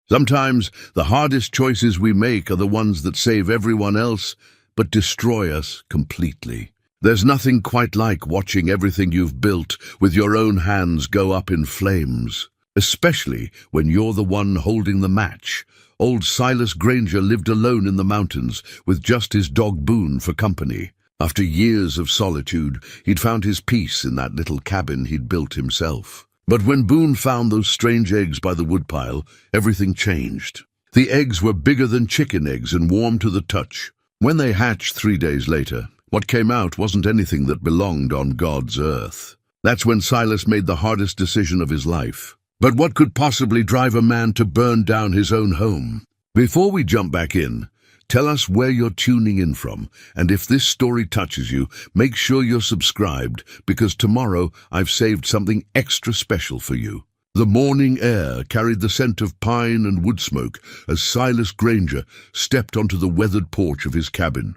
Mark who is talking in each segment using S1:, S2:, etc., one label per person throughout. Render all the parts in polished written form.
S1: Sometimes the hardest choices we make are the ones that save everyone else, but destroy us completely. There's nothing quite like watching everything you've built with your own hands go up in flames, especially when you're the one holding the match. Old Silas Granger lived alone in the mountains with just his dog Boone for company. After years of solitude, he'd found his peace in that little cabin he'd built himself. But when Boone found those strange eggs by the woodpile, everything changed. The eggs were bigger than chicken eggs and warm to the touch. When they hatched 3 days later, what came out wasn't anything that belonged on God's earth. That's when Silas made the hardest decision of his life. But what could possibly drive a man to burn down his own home? Before we jump back in, tell us where you're tuning in from, and if this story touches you, make sure you're subscribed, because tomorrow I've saved something extra special for you. The morning air carried the scent of pine and wood smoke as Silas Granger stepped onto the weathered porch of his cabin,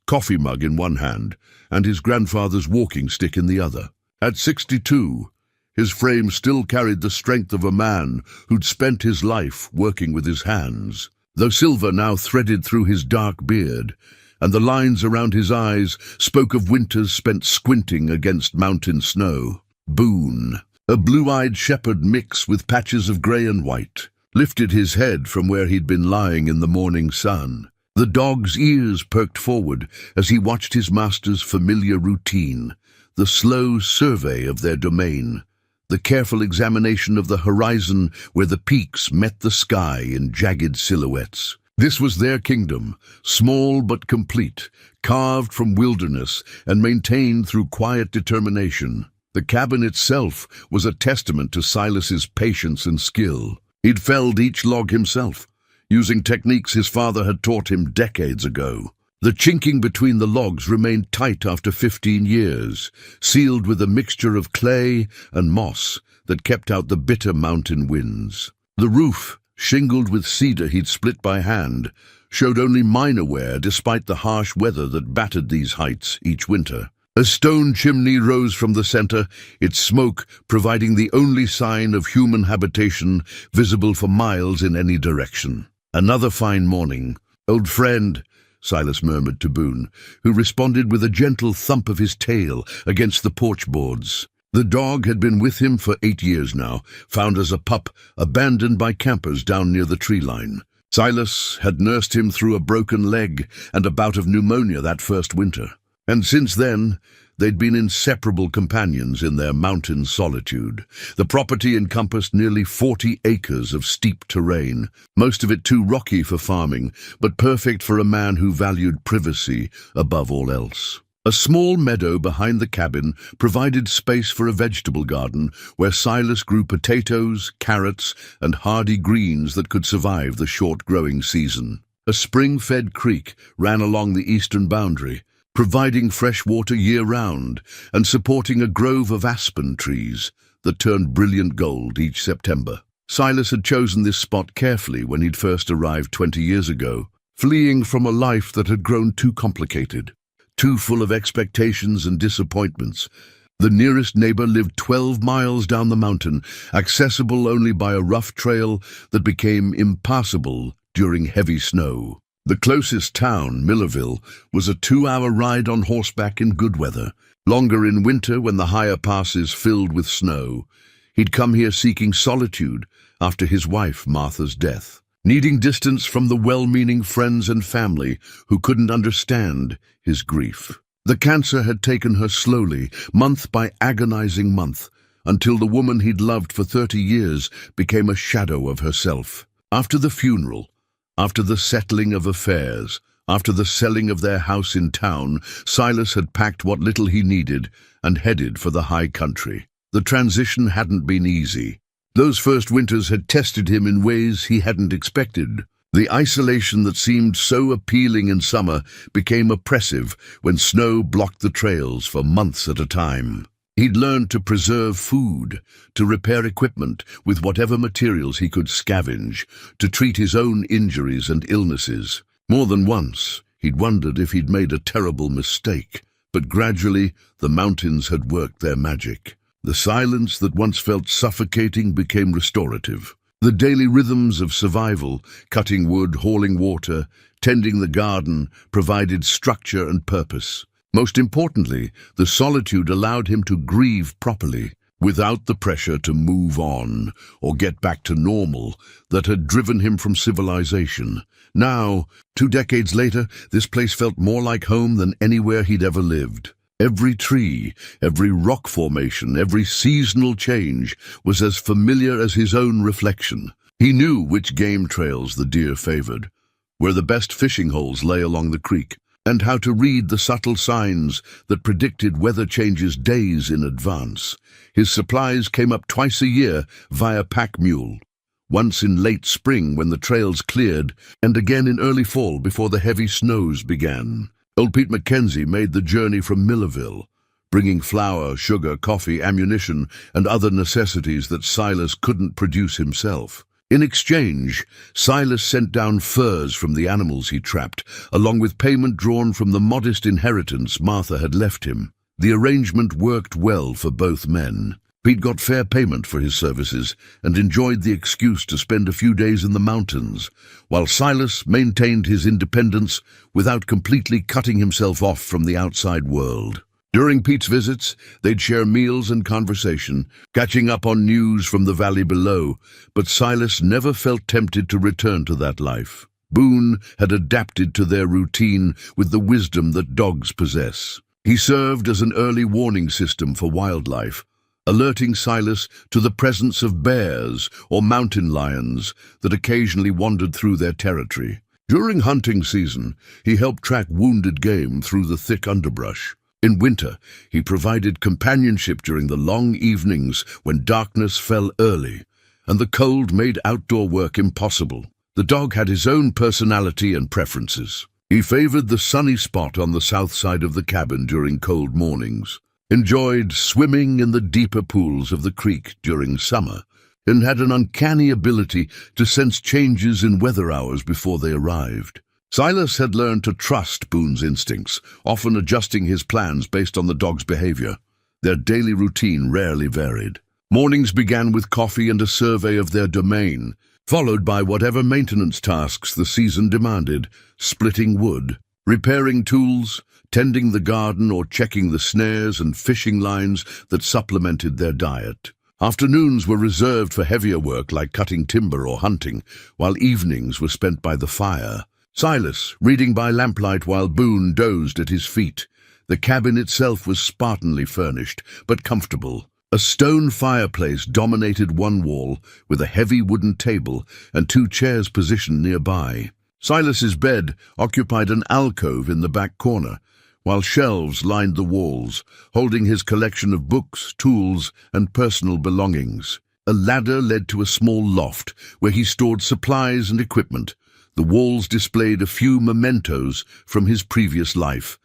S1: coffee mug in one hand and his grandfather's walking stick in the other. At 62, his frame still carried the strength of a man who'd spent his life working with his hands. Though silver now threaded through his dark beard, and the lines around his eyes spoke of winters spent squinting against mountain snow. Boone, a blue-eyed shepherd mix with patches of grey and white, lifted his head from where he'd been lying in the morning sun. The dog's ears perked forward as he watched his master's familiar routine, the slow survey of their domain, the careful examination of the horizon where the peaks met the sky in jagged silhouettes. This was their kingdom, small but complete, carved from wilderness and maintained through quiet determination. The cabin itself was a testament to Silas's patience and skill. He'd felled each log himself, using techniques his father had taught him decades ago. The chinking between the logs remained tight after 15 years, sealed with a mixture of clay and moss that kept out the bitter mountain winds. The roof, shingled with cedar he'd split by hand, showed only minor wear despite the harsh weather that battered these heights each winter. A stone chimney rose from the center, its smoke providing the only sign of human habitation visible for miles in any direction. Another fine morning. "Old friend," Silas murmured to Boone, who responded with a gentle thump of his tail against the porch boards. The dog had been with him for 8 years now, found as a pup, abandoned by campers down near the tree line. Silas had nursed him through a broken leg and a bout of pneumonia that first winter. And since then, they'd been inseparable companions in their mountain solitude. The property encompassed nearly 40 acres of steep terrain, most of it too rocky for farming, but perfect for a man who valued privacy above all else. A small meadow behind the cabin provided space for a vegetable garden where Silas grew potatoes, carrots, and hardy greens that could survive the short growing season. A spring-fed creek ran along the eastern boundary, providing fresh water year-round and supporting a grove of aspen trees that turned brilliant gold each September. Silas had chosen this spot carefully when he'd first arrived 20 years ago, fleeing from a life that had grown too complicated, too full of expectations and disappointments. The nearest neighbor lived 12 miles down the mountain, accessible only by a rough trail that became impassable during heavy snow. The closest town, Millerville, was a 2-hour ride on horseback in good weather, longer in winter when the higher passes filled with snow. He'd come here seeking solitude after his wife Martha's death, needing distance from the well-meaning friends and family who couldn't understand his grief. The cancer had taken her slowly, month by agonizing month, until the woman he'd loved for 30 years became a shadow of herself. After the funeral, after the settling of affairs, after the selling of their house in town, Silas had packed what little he needed and headed for the high country. The transition hadn't been easy. Those first winters had tested him in ways he hadn't expected. The isolation that seemed so appealing in summer became oppressive when snow blocked the trails for months at a time. He'd learned to preserve food, to repair equipment with whatever materials he could scavenge, to treat his own injuries and illnesses. More than once, he'd wondered if he'd made a terrible mistake, but gradually the mountains had worked their magic. The silence that once felt suffocating became restorative. The daily rhythms of survival, cutting wood, hauling water, tending the garden, provided structure and purpose. Most importantly, the solitude allowed him to grieve properly, without the pressure to move on or get back to normal that had driven him from civilization. Now, 2 decades later, this place felt more like home than anywhere he'd ever lived. Every tree, every rock formation, every seasonal change was as familiar as his own reflection. He knew which game trails the deer favored, where the best fishing holes lay along the creek, and how to read the subtle signs that predicted weather changes days in advance. His supplies came up twice a year via pack mule, once in late spring when the trails cleared, and again in early fall before the heavy snows began. Old Pete Mackenzie made the journey from Millerville, bringing flour, sugar, coffee, ammunition, and other necessities that Silas couldn't produce himself. In exchange, Silas sent down furs from the animals he trapped, along with payment drawn from the modest inheritance Martha had left him. The arrangement worked well for both men. Pete got fair payment for his services and enjoyed the excuse to spend a few days in the mountains, while Silas maintained his independence without completely cutting himself off from the outside world. During Pete's visits, they'd share meals and conversation, catching up on news from the valley below, but Silas never felt tempted to return to that life. Boone had adapted to their routine with the wisdom that dogs possess. He served as an early warning system for wildlife, alerting Silas to the presence of bears or mountain lions that occasionally wandered through their territory. During hunting season, he helped track wounded game through the thick underbrush. In winter, he provided companionship during the long evenings when darkness fell early, and the cold made outdoor work impossible. The dog had his own personality and preferences. He favored the sunny spot on the south side of the cabin during cold mornings, enjoyed swimming in the deeper pools of the creek during summer, and had an uncanny ability to sense changes in weather hours before they arrived. Silas had learned to trust Boone's instincts, often adjusting his plans based on the dog's behavior. Their daily routine rarely varied. Mornings began with coffee and a survey of their domain, followed by whatever maintenance tasks the season demanded: splitting wood, repairing tools, tending the garden, or checking the snares and fishing lines that supplemented their diet. Afternoons were reserved for heavier work like cutting timber or hunting, while evenings were spent by the fire. Silas, reading by lamplight while Boone dozed at his feet. The cabin itself was spartanly furnished, but comfortable. A stone fireplace dominated one wall, with a heavy wooden table and 2 chairs positioned nearby. Silas's bed occupied an alcove in the back corner, while shelves lined the walls, holding his collection of books, tools, and personal belongings. A ladder led to a small loft, where he stored supplies and equipment. The walls displayed a few mementos from his previous life: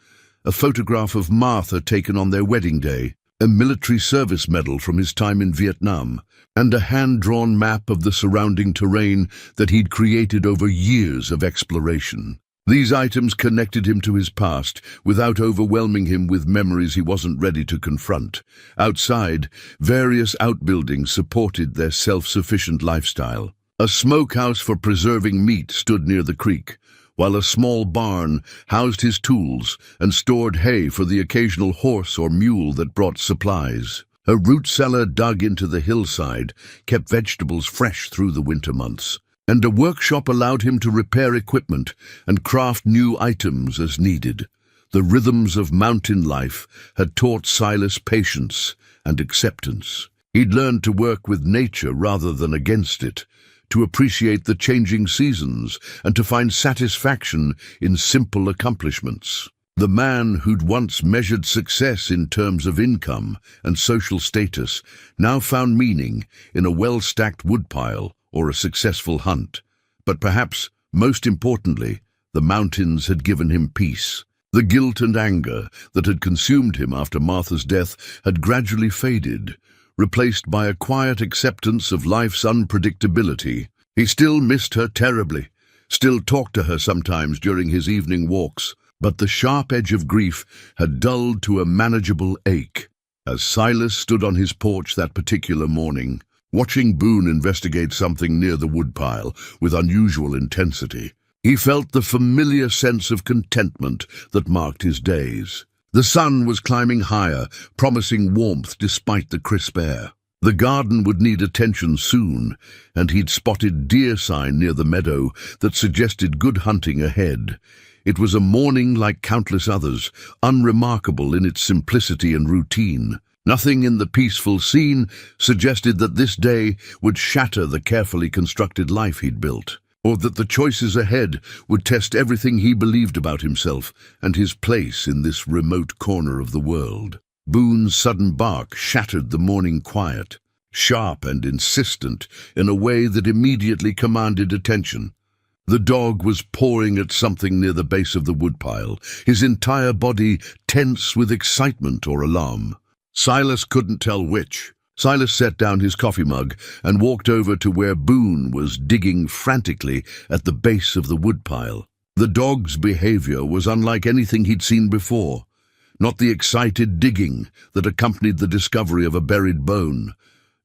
S1: a photograph of Martha taken on their wedding day, a military service medal from his time in Vietnam, and a hand-drawn map of the surrounding terrain that he'd created over years of exploration. These items connected him to his past without overwhelming him with memories he wasn't ready to confront. Outside, various outbuildings supported their self-sufficient lifestyle. A smokehouse for preserving meat stood near the creek, while a small barn housed his tools and stored hay for the occasional horse or mule that brought supplies. A root cellar dug into the hillside kept vegetables fresh through the winter months, and a workshop allowed him to repair equipment and craft new items as needed. The rhythms of mountain life had taught Silas patience and acceptance. He'd learned to work with nature rather than against it, to appreciate the changing seasons, and to find satisfaction in simple accomplishments. The man who'd once measured success in terms of income and social status now found meaning in a well-stacked woodpile or a successful hunt. But perhaps, most importantly, the mountains had given him peace. The guilt and anger that had consumed him after Martha's death had gradually faded, replaced by a quiet acceptance of life's unpredictability. He still missed her terribly, still talked to her sometimes during his evening walks, but the sharp edge of grief had dulled to a manageable ache. As Silas stood on his porch that particular morning, watching Boone investigate something near the woodpile with unusual intensity. He felt the familiar sense of contentment that marked his days. The sun was climbing higher, promising warmth despite the crisp air. The garden would need attention soon, and he'd spotted deer sign near the meadow that suggested good hunting ahead. It was a morning like countless others, unremarkable in its simplicity and routine. Nothing in the peaceful scene suggested that this day would shatter the carefully constructed life he'd built, or that the choices ahead would test everything he believed about himself and his place in this remote corner of the world. Boone's sudden bark shattered the morning quiet, sharp and insistent in a way that immediately commanded attention. The dog was pawing at something near the base of the woodpile, his entire body tense with excitement or alarm. Silas couldn't tell which. Silas set down his coffee mug and walked over to where Boone was digging frantically at the base of the woodpile. The dog's behavior was unlike anything he'd seen before. Not the excited digging that accompanied the discovery of a buried bone,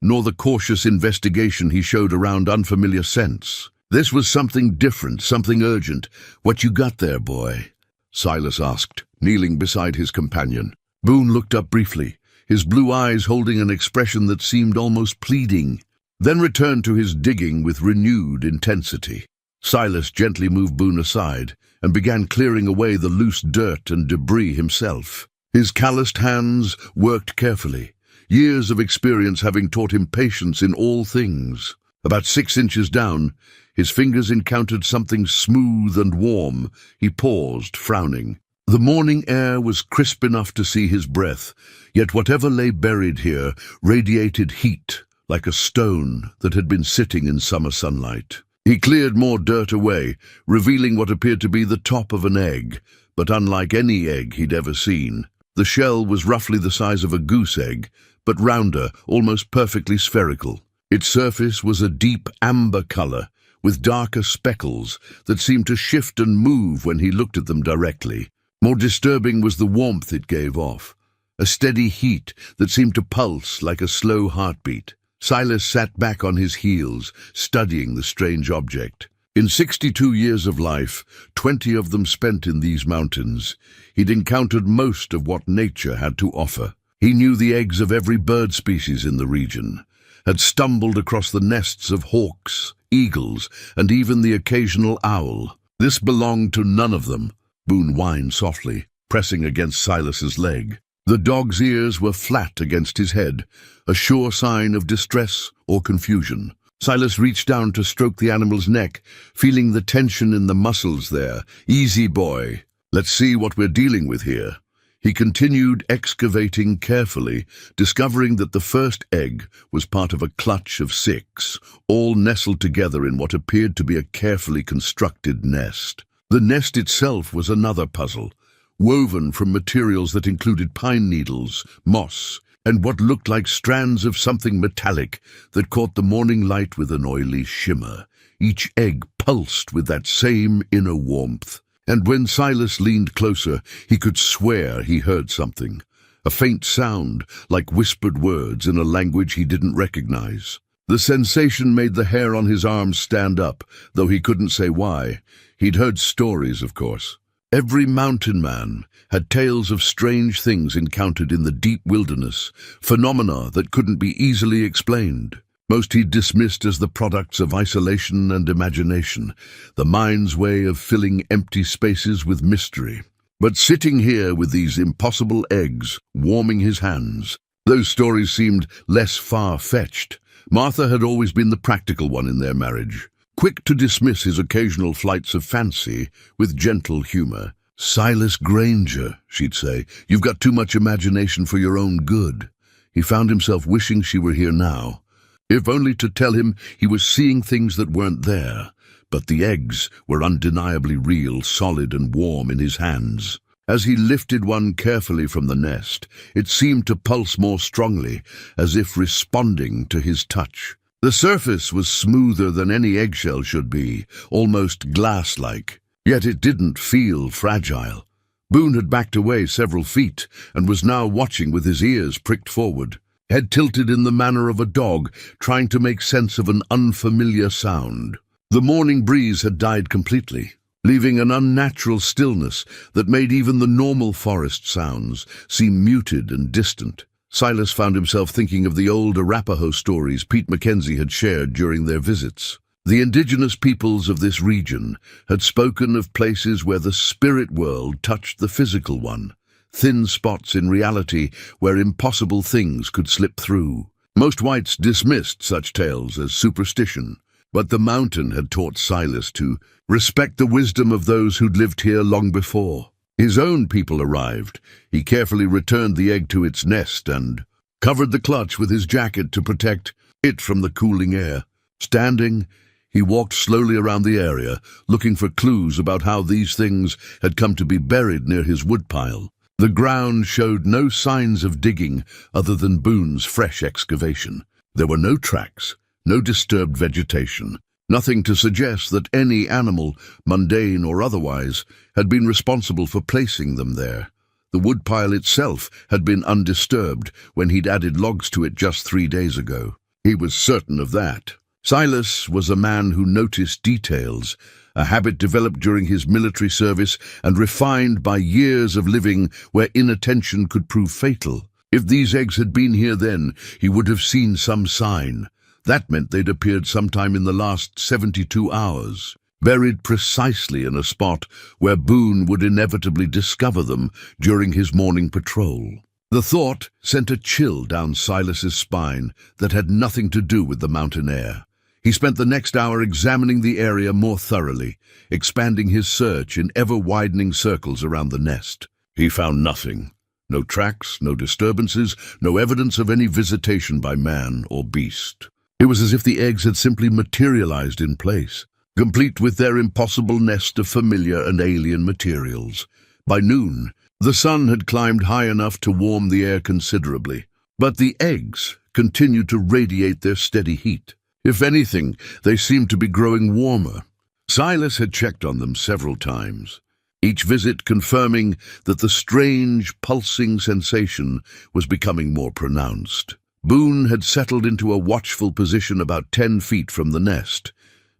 S1: nor the cautious investigation he showed around unfamiliar scents. This was something different, something urgent. "What you got there, boy?" Silas asked, kneeling beside his companion. Boone looked up briefly, his blue eyes holding an expression that seemed almost pleading, then returned to his digging with renewed intensity. Silas gently moved Boone aside and began clearing away the loose dirt and debris himself. His calloused hands worked carefully, years of experience having taught him patience in all things. About 6 inches down, his fingers encountered something smooth and warm. He paused, frowning. The morning air was crisp enough to see his breath, yet whatever lay buried here radiated heat, like a stone that had been sitting in summer sunlight. He cleared more dirt away, revealing what appeared to be the top of an egg, but unlike any egg he'd ever seen. The shell was roughly the size of a goose egg, but rounder, almost perfectly spherical. Its surface was a deep amber color, with darker speckles that seemed to shift and move when he looked at them directly. More disturbing was the warmth it gave off, a steady heat that seemed to pulse like a slow heartbeat. Silas sat back on his heels, studying the strange object. In 62 years of life, 20 of them spent in these mountains, he'd encountered most of what nature had to offer. He knew the eggs of every bird species in the region, had stumbled across the nests of hawks, eagles, and even the occasional owl. This belonged to none of them. Boone whined softly, pressing against Silas's leg. The dog's ears were flat against his head, a sure sign of distress or confusion. Silas reached down to stroke the animal's neck, feeling the tension in the muscles there. "Easy, boy. Let's see what we're dealing with here." He continued excavating carefully, discovering that the first egg was part of a clutch of 6, all nestled together in what appeared to be a carefully constructed nest. The nest itself was another puzzle, woven from materials that included pine needles, moss, and what looked like strands of something metallic that caught the morning light with an oily shimmer. Each egg pulsed with that same inner warmth. And when Silas leaned closer, he could swear he heard something, a faint sound like whispered words in a language he didn't recognize. The sensation made the hair on his arms stand up, though he couldn't say why. He'd heard stories, of course. Every mountain man had tales of strange things encountered in the deep wilderness, phenomena that couldn't be easily explained. Most he'd dismissed as the products of isolation and imagination, the mind's way of filling empty spaces with mystery. But sitting here with these impossible eggs warming his hands, those stories seemed less far-fetched. Martha had always been the practical one in their marriage, quick to dismiss his occasional flights of fancy with gentle humor. "Silas Granger," she'd say, "you've got too much imagination for your own good." He found himself wishing she were here now, if only to tell him he was seeing things that weren't there. But the eggs were undeniably real, solid and warm in his hands. As he lifted one carefully from the nest, it seemed to pulse more strongly, as if responding to his touch. The surface was smoother than any eggshell should be, almost glass-like, yet it didn't feel fragile. Boone had backed away several feet and was now watching with his ears pricked forward. head tilted in the manner of a dog trying to make sense of an unfamiliar sound. The morning breeze had died completely, leaving an unnatural stillness that made even the normal forest sounds seem muted and distant. Silas found himself thinking of the old Arapaho stories Pete Mackenzie had shared during their visits. The indigenous peoples of this region had spoken of places where the spirit world touched the physical one, thin spots in reality where impossible things could slip through. Most whites dismissed such tales as superstition, but the mountain had taught Silas to respect the wisdom of those who'd lived here long before. His own people arrived. He carefully returned the egg to its nest and covered the clutch with his jacket to protect it from the cooling air. Standing, he walked slowly around the area, looking for clues about how these things had come to be buried near his woodpile. The ground showed no signs of digging other than Boone's fresh excavation. There were no tracks, no disturbed vegetation, nothing to suggest that any animal, mundane or otherwise, had been responsible for placing them there. The woodpile itself had been undisturbed when he'd added logs to it just 3 days ago. He was certain of that. Silas was a man who noticed details, a habit developed during his military service and refined by years of living where inattention could prove fatal. If these eggs had been here then, he would have seen some sign. That meant they'd appeared sometime in the last 72 hours, buried precisely in a spot where Boone would inevitably discover them during his morning patrol. The thought sent a chill down Silas's spine that had nothing to do with the mountain air. He spent the next hour examining the area more thoroughly, expanding his search in ever-widening circles around the nest. He found nothing. No tracks, no disturbances, no evidence of any visitation by man or beast. It was as if the eggs had simply materialized in place, complete with their impossible nest of familiar and alien materials. By noon, the sun had climbed high enough to warm the air considerably, but the eggs continued to radiate their steady heat. If anything, they seemed to be growing warmer. Silas had checked on them several times, each visit confirming that the strange, pulsing sensation was becoming more pronounced. Boone had settled into a watchful position about 10 feet from the nest,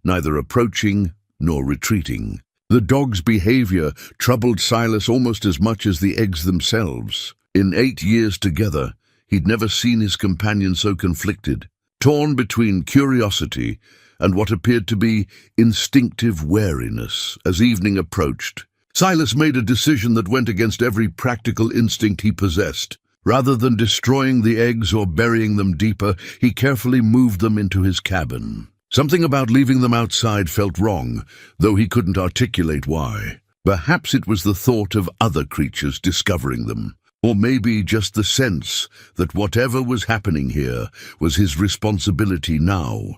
S1: neither approaching nor retreating. The dog's behavior troubled Silas almost as much as the eggs themselves. In 8 years together, he'd never seen his companion so conflicted, torn between curiosity and what appeared to be instinctive wariness. As evening approached, Silas made a decision that went against every practical instinct he possessed. Rather than destroying the eggs or burying them deeper, he carefully moved them into his cabin. Something about leaving them outside felt wrong, though he couldn't articulate why. Perhaps it was the thought of other creatures discovering them, or maybe just the sense that whatever was happening here was his responsibility now.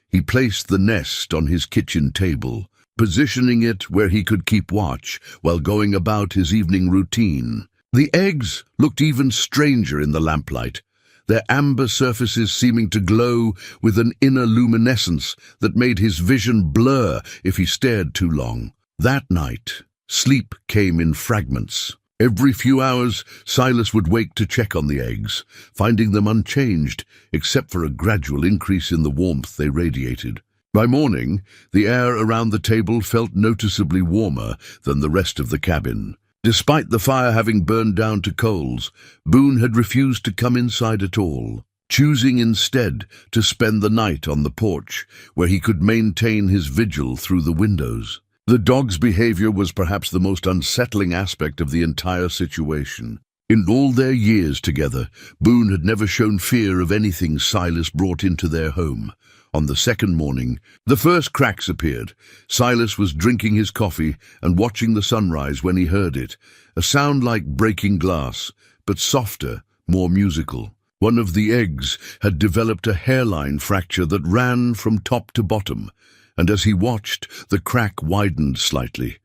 S1: He placed the nest on his kitchen table, positioning it where he could keep watch while going about his evening routine. The eggs looked even stranger in the lamplight, their amber surfaces seeming to glow with an inner luminescence that made his vision blur if he stared too long. That night, sleep came in fragments. Every few hours, Silas would wake to check on the eggs, finding them unchanged, except for a gradual increase in the warmth they radiated. By morning, the air around the table felt noticeably warmer than the rest of the cabin. Despite the fire having burned down to coals, Boone had refused to come inside at all, choosing instead to spend the night on the porch, where he could maintain his vigil through the windows. The dog's behavior was perhaps the most unsettling aspect of the entire situation. In all their years together, Boone had never shown fear of anything Silas brought into their home. On the second morning, the first cracks appeared. Silas was drinking his coffee and watching the sunrise when he heard it, a sound like breaking glass, but softer, more musical. One of the eggs had developed a hairline fracture that ran from top to bottom, and as he watched, the crack widened slightly.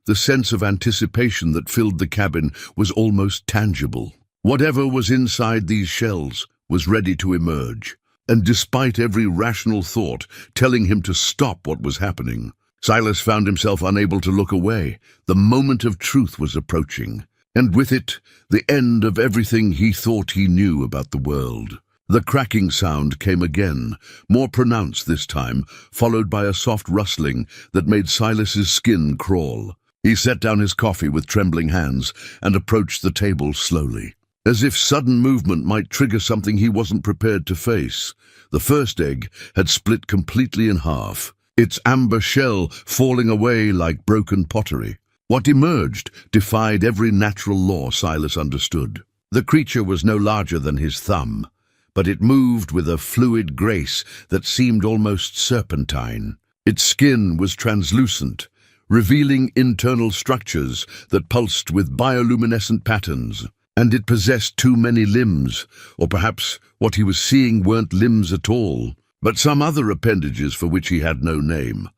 S1: The sense of anticipation that filled the cabin was almost tangible. Whatever was inside these shells was ready to emerge. And despite every rational thought telling him to stop what was happening, Silas found himself unable to look away. The moment of truth was approaching. and with it, the end of everything he thought he knew about the world. The cracking sound came again, more pronounced this time, followed by a soft rustling that made Silas's skin crawl. He set down his coffee with trembling hands and approached the table slowly. As if sudden movement might trigger something he wasn't prepared to face, the first egg had split completely in half, its amber shell falling away like broken pottery. What emerged defied every natural law Silas understood. The creature was no larger than his thumb, but it moved with a fluid grace that seemed almost serpentine. Its skin was translucent, revealing internal structures that pulsed with bioluminescent patterns. And it possessed too many limbs, or perhaps what he was seeing weren't limbs at all, but some other appendages for which he had no name.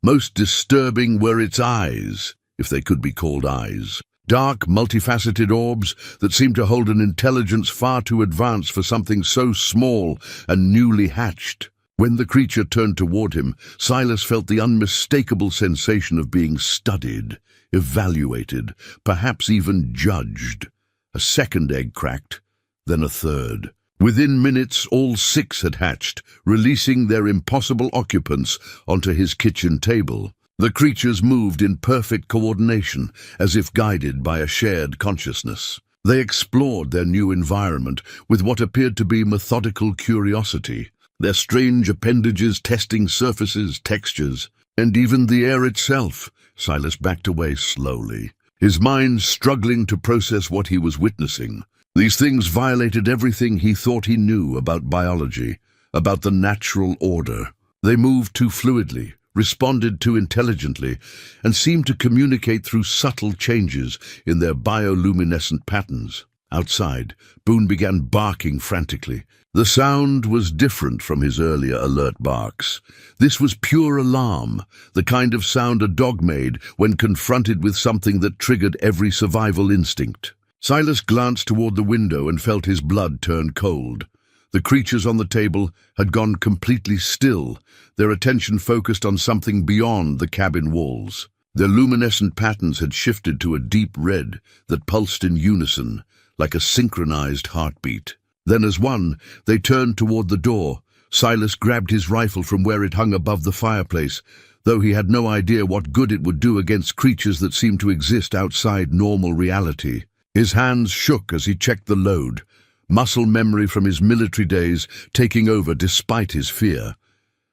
S1: Most disturbing were its eyes, if they could be called eyes. Dark, multifaceted orbs that seemed to hold an intelligence far too advanced for something so small and newly hatched. When the creature turned toward him, Silas felt the unmistakable sensation of being studied, evaluated, perhaps even judged. A second egg cracked, then a third. Within minutes, all 6 had hatched, releasing their impossible occupants onto his kitchen table. The creatures moved in perfect coordination, as if guided by a shared consciousness. They explored their new environment with what appeared to be methodical curiosity, their strange appendages testing surfaces, textures, and even the air itself. Silas backed away slowly, his mind struggling to process what he was witnessing. These things violated everything he thought he knew about biology, about the natural order. They moved too fluidly, responded too intelligently, and seemed to communicate through subtle changes in their bioluminescent patterns. Outside, Boone began barking frantically. The sound was different from his earlier alert barks. This was pure alarm, the kind of sound a dog made when confronted with something that triggered every survival instinct. Silas glanced toward the window and felt his blood turn cold. The creatures on the table had gone completely still, their attention focused on something beyond the cabin walls. Their luminescent patterns had shifted to a deep red that pulsed in unison, like a synchronized heartbeat. Then as one, they turned toward the door. Silas grabbed his rifle from where it hung above the fireplace, though he had no idea what good it would do against creatures that seemed to exist outside normal reality. His hands shook as he checked the load, muscle memory from his military days taking over despite his fear.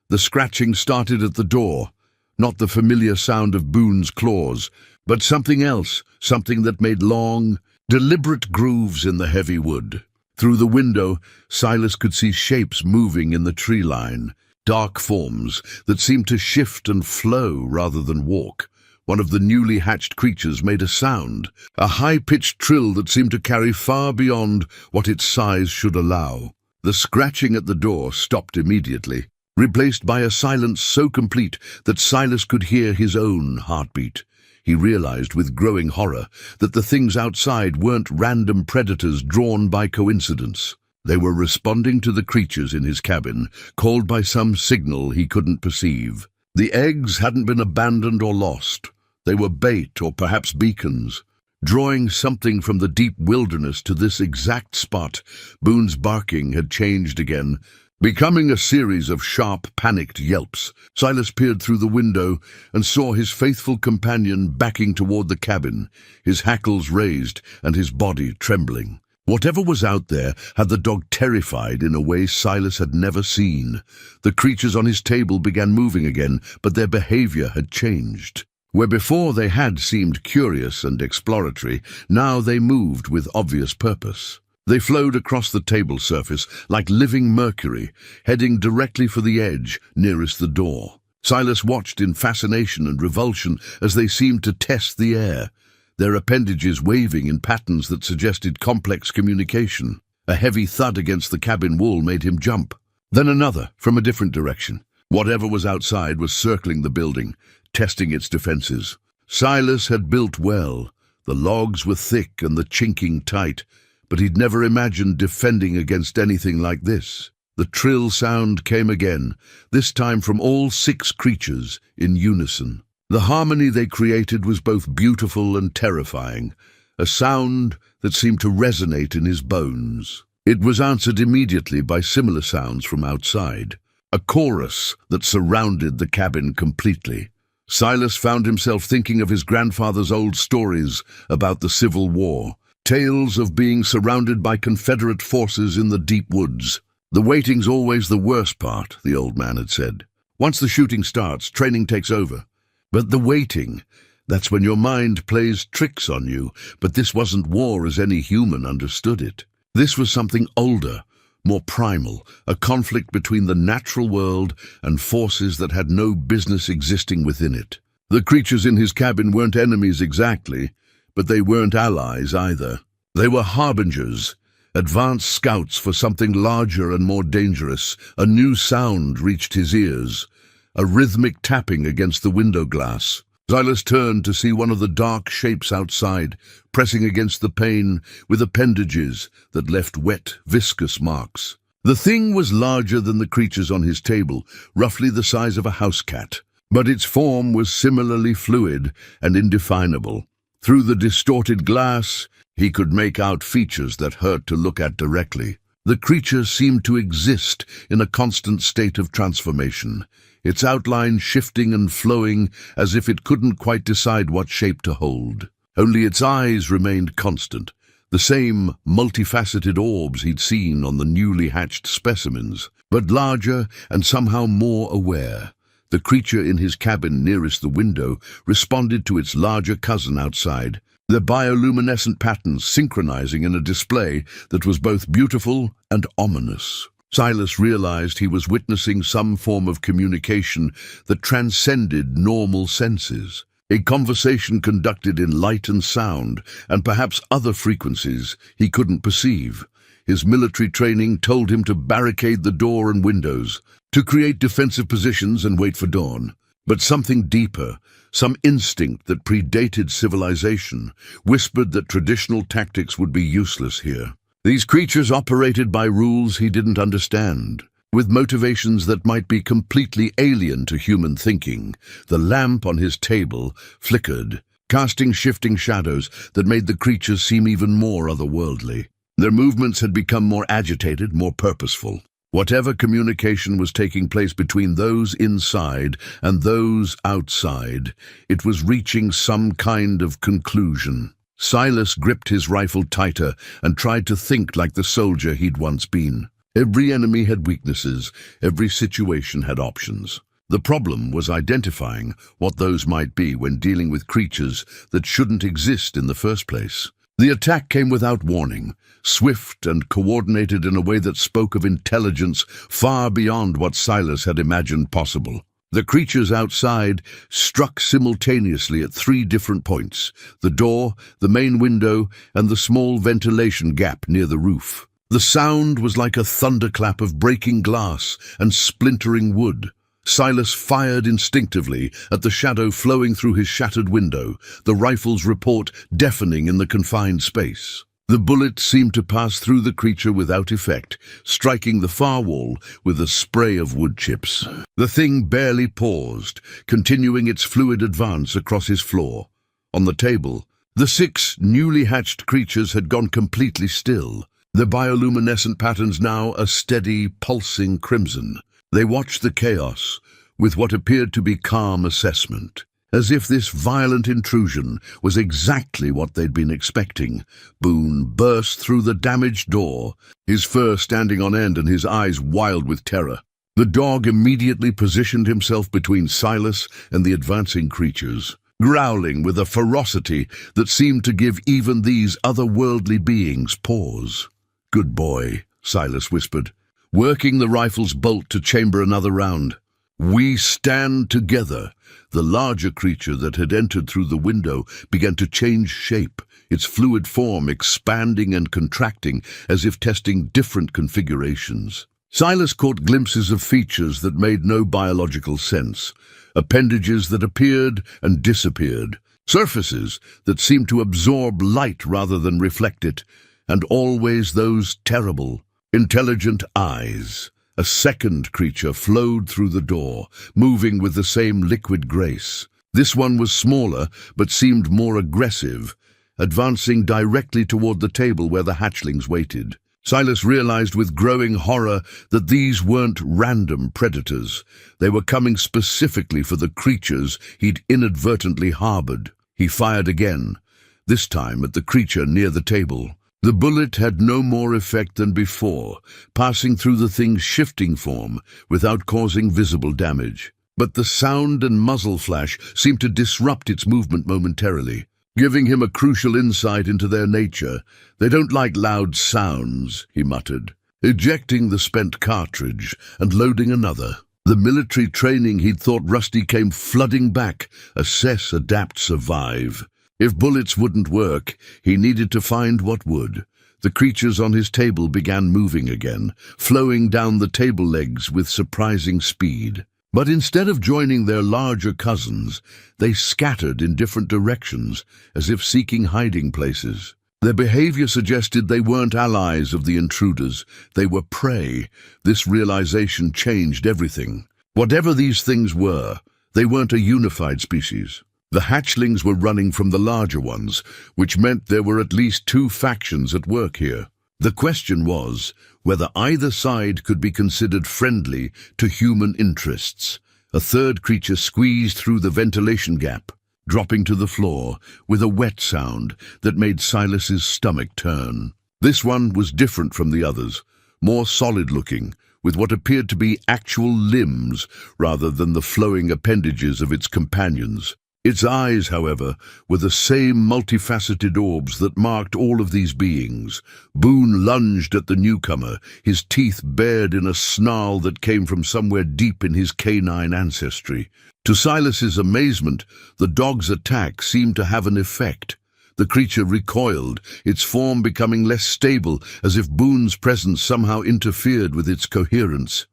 S1: The scratching started at the door, not the familiar sound of Boone's claws, but something else, something that made long, deliberate grooves in the heavy wood. Through the window, Silas could see shapes moving in the tree line, dark forms that seemed to shift and flow rather than walk. One of the newly hatched creatures made a sound, a high-pitched trill that seemed to carry far beyond what its size should allow. The scratching at the door stopped immediately, replaced by a silence so complete that Silas could hear his own heartbeat. He realized with growing horror that the things outside weren't random predators drawn by coincidence. They were responding to the creatures in his cabin, called by some signal he couldn't perceive. The eggs hadn't been abandoned or lost. They were bait or perhaps beacons, drawing something from the deep wilderness to this exact spot. Boone's barking had changed again, becoming a series of sharp, panicked yelps. Silas peered through the window and saw his faithful companion backing toward the cabin, his hackles raised and his body trembling. Whatever was out there had the dog terrified in a way Silas had never seen. The creatures on his table began moving again, but their behavior had changed. Where before they had seemed curious and exploratory, now they moved with obvious purpose. They flowed across the table surface like living mercury, heading directly for the edge nearest the door. Silas watched in fascination and revulsion as they seemed to test the air, their appendages waving in patterns that suggested complex communication. A heavy thud against the cabin wall made him jump. Then another, from a different direction. Whatever was outside was circling the building, testing its defenses. Silas had built well. The logs were thick and the chinking tight, but he'd never imagined defending against anything like this. The trill sound came again, this time from all 6 creatures in unison. The harmony they created was both beautiful and terrifying, a sound that seemed to resonate in his bones. It was answered immediately by similar sounds from outside, a chorus that surrounded the cabin completely. Silas found himself thinking of his grandfather's old stories about the Civil War, tales of being surrounded by Confederate forces in the deep woods. "The waiting's always the worst part," the old man had said. "Once the shooting starts, training takes over. But the waiting, that's when your mind plays tricks on you." But this wasn't war as any human understood it. This was something older, more primal, a conflict between the natural world and forces that had no business existing within it. The creatures in his cabin weren't enemies exactly, but they weren't allies either. They were harbingers, advanced scouts for something larger and more dangerous. A new sound reached his ears, a rhythmic tapping against the window glass. Silas turned to see one of the dark shapes outside, pressing against the pane with appendages that left wet, viscous marks. The thing was larger than the creatures on his table, roughly the size of a house cat, but its form was similarly fluid and indefinable. Through the distorted glass, he could make out features that hurt to look at directly. The creature seemed to exist in a constant state of transformation, its outline shifting and flowing as if it couldn't quite decide what shape to hold. Only its eyes remained constant, the same multifaceted orbs he'd seen on the newly hatched specimens, but larger and somehow more aware. The creature in his cabin nearest the window responded to its larger cousin outside, their bioluminescent patterns synchronizing in a display that was both beautiful and ominous. Silas realized he was witnessing some form of communication that transcended normal senses, a conversation conducted in light and sound, and perhaps other frequencies he couldn't perceive. His military training told him to barricade the door and windows, to create defensive positions and wait for dawn. But something deeper, some instinct that predated civilization, whispered that traditional tactics would be useless here. These creatures operated by rules he didn't understand, with motivations that might be completely alien to human thinking. The lamp on his table flickered, casting shifting shadows that made the creatures seem even more otherworldly. Their movements had become more agitated, more purposeful. Whatever communication was taking place between those inside and those outside, it was reaching some kind of conclusion. Silas gripped his rifle tighter and tried to think like the soldier he'd once been. Every enemy had weaknesses, every situation had options. The problem was identifying what those might be when dealing with creatures that shouldn't exist in the first place. The attack came without warning, swift and coordinated in a way that spoke of intelligence far beyond what Silas had imagined possible. The creatures outside struck simultaneously at 3 different points: the door, the main window, and the small ventilation gap near the roof. The sound was like a thunderclap of breaking glass and splintering wood. Silas fired instinctively at the shadow flowing through his shattered window, the rifle's report deafening in the confined space. The bullet seemed to pass through the creature without effect, striking the far wall with a spray of wood chips. The thing barely paused, continuing its fluid advance across his floor. On the table, the 6 newly hatched creatures had gone completely still, their bioluminescent patterns now a steady, pulsing crimson. They watched the chaos with what appeared to be calm assessment, as if this violent intrusion was exactly what they'd been expecting. Boone burst through the damaged door, his fur standing on end and his eyes wild with terror. The dog immediately positioned himself between Silas and the advancing creatures, growling with a ferocity that seemed to give even these otherworldly beings pause. "Good boy," Silas whispered, working the rifle's bolt to chamber another round. "We stand together." The larger creature that had entered through the window began to change shape, its fluid form expanding and contracting as if testing different configurations. Silas caught glimpses of features that made no biological sense, appendages that appeared and disappeared, surfaces that seemed to absorb light rather than reflect it, and always those terrible, intelligent eyes. A second creature flowed through the door, moving with the same liquid grace. This one was smaller, but seemed more aggressive, advancing directly toward the table where the hatchlings waited. Silas realized with growing horror that these weren't random predators. They were coming specifically for the creatures he'd inadvertently harbored. He fired again, this time at the creature near the table. The bullet had no more effect than before, passing through the thing's shifting form without causing visible damage. But the sound and muzzle flash seemed to disrupt its movement momentarily, giving him a crucial insight into their nature. "They don't like loud sounds," he muttered, ejecting the spent cartridge and loading another. The military training he'd thought rusty came flooding back. Assess, adapt, survive. If bullets wouldn't work, he needed to find what would. The creatures on his table began moving again, flowing down the table legs with surprising speed. But instead of joining their larger cousins, they scattered in different directions, as if seeking hiding places. Their behavior suggested they weren't allies of the intruders, they were prey. This realization changed everything. Whatever these things were, they weren't a unified species. The hatchlings were running from the larger ones, which meant there were at least two factions at work here. The question was whether either side could be considered friendly to human interests. A third creature squeezed through the ventilation gap, dropping to the floor with a wet sound that made Silas's stomach turn. This one was different from the others, more solid-looking, with what appeared to be actual limbs rather than the flowing appendages of its companions. Its eyes, however, were the same multifaceted orbs that marked all of these beings. Boone lunged at the newcomer, his teeth bared in a snarl that came from somewhere deep in his canine ancestry. To Silas's amazement, the dog's attack seemed to have an effect. The creature recoiled, its form becoming less stable, as if Boone's presence somehow interfered with its coherence.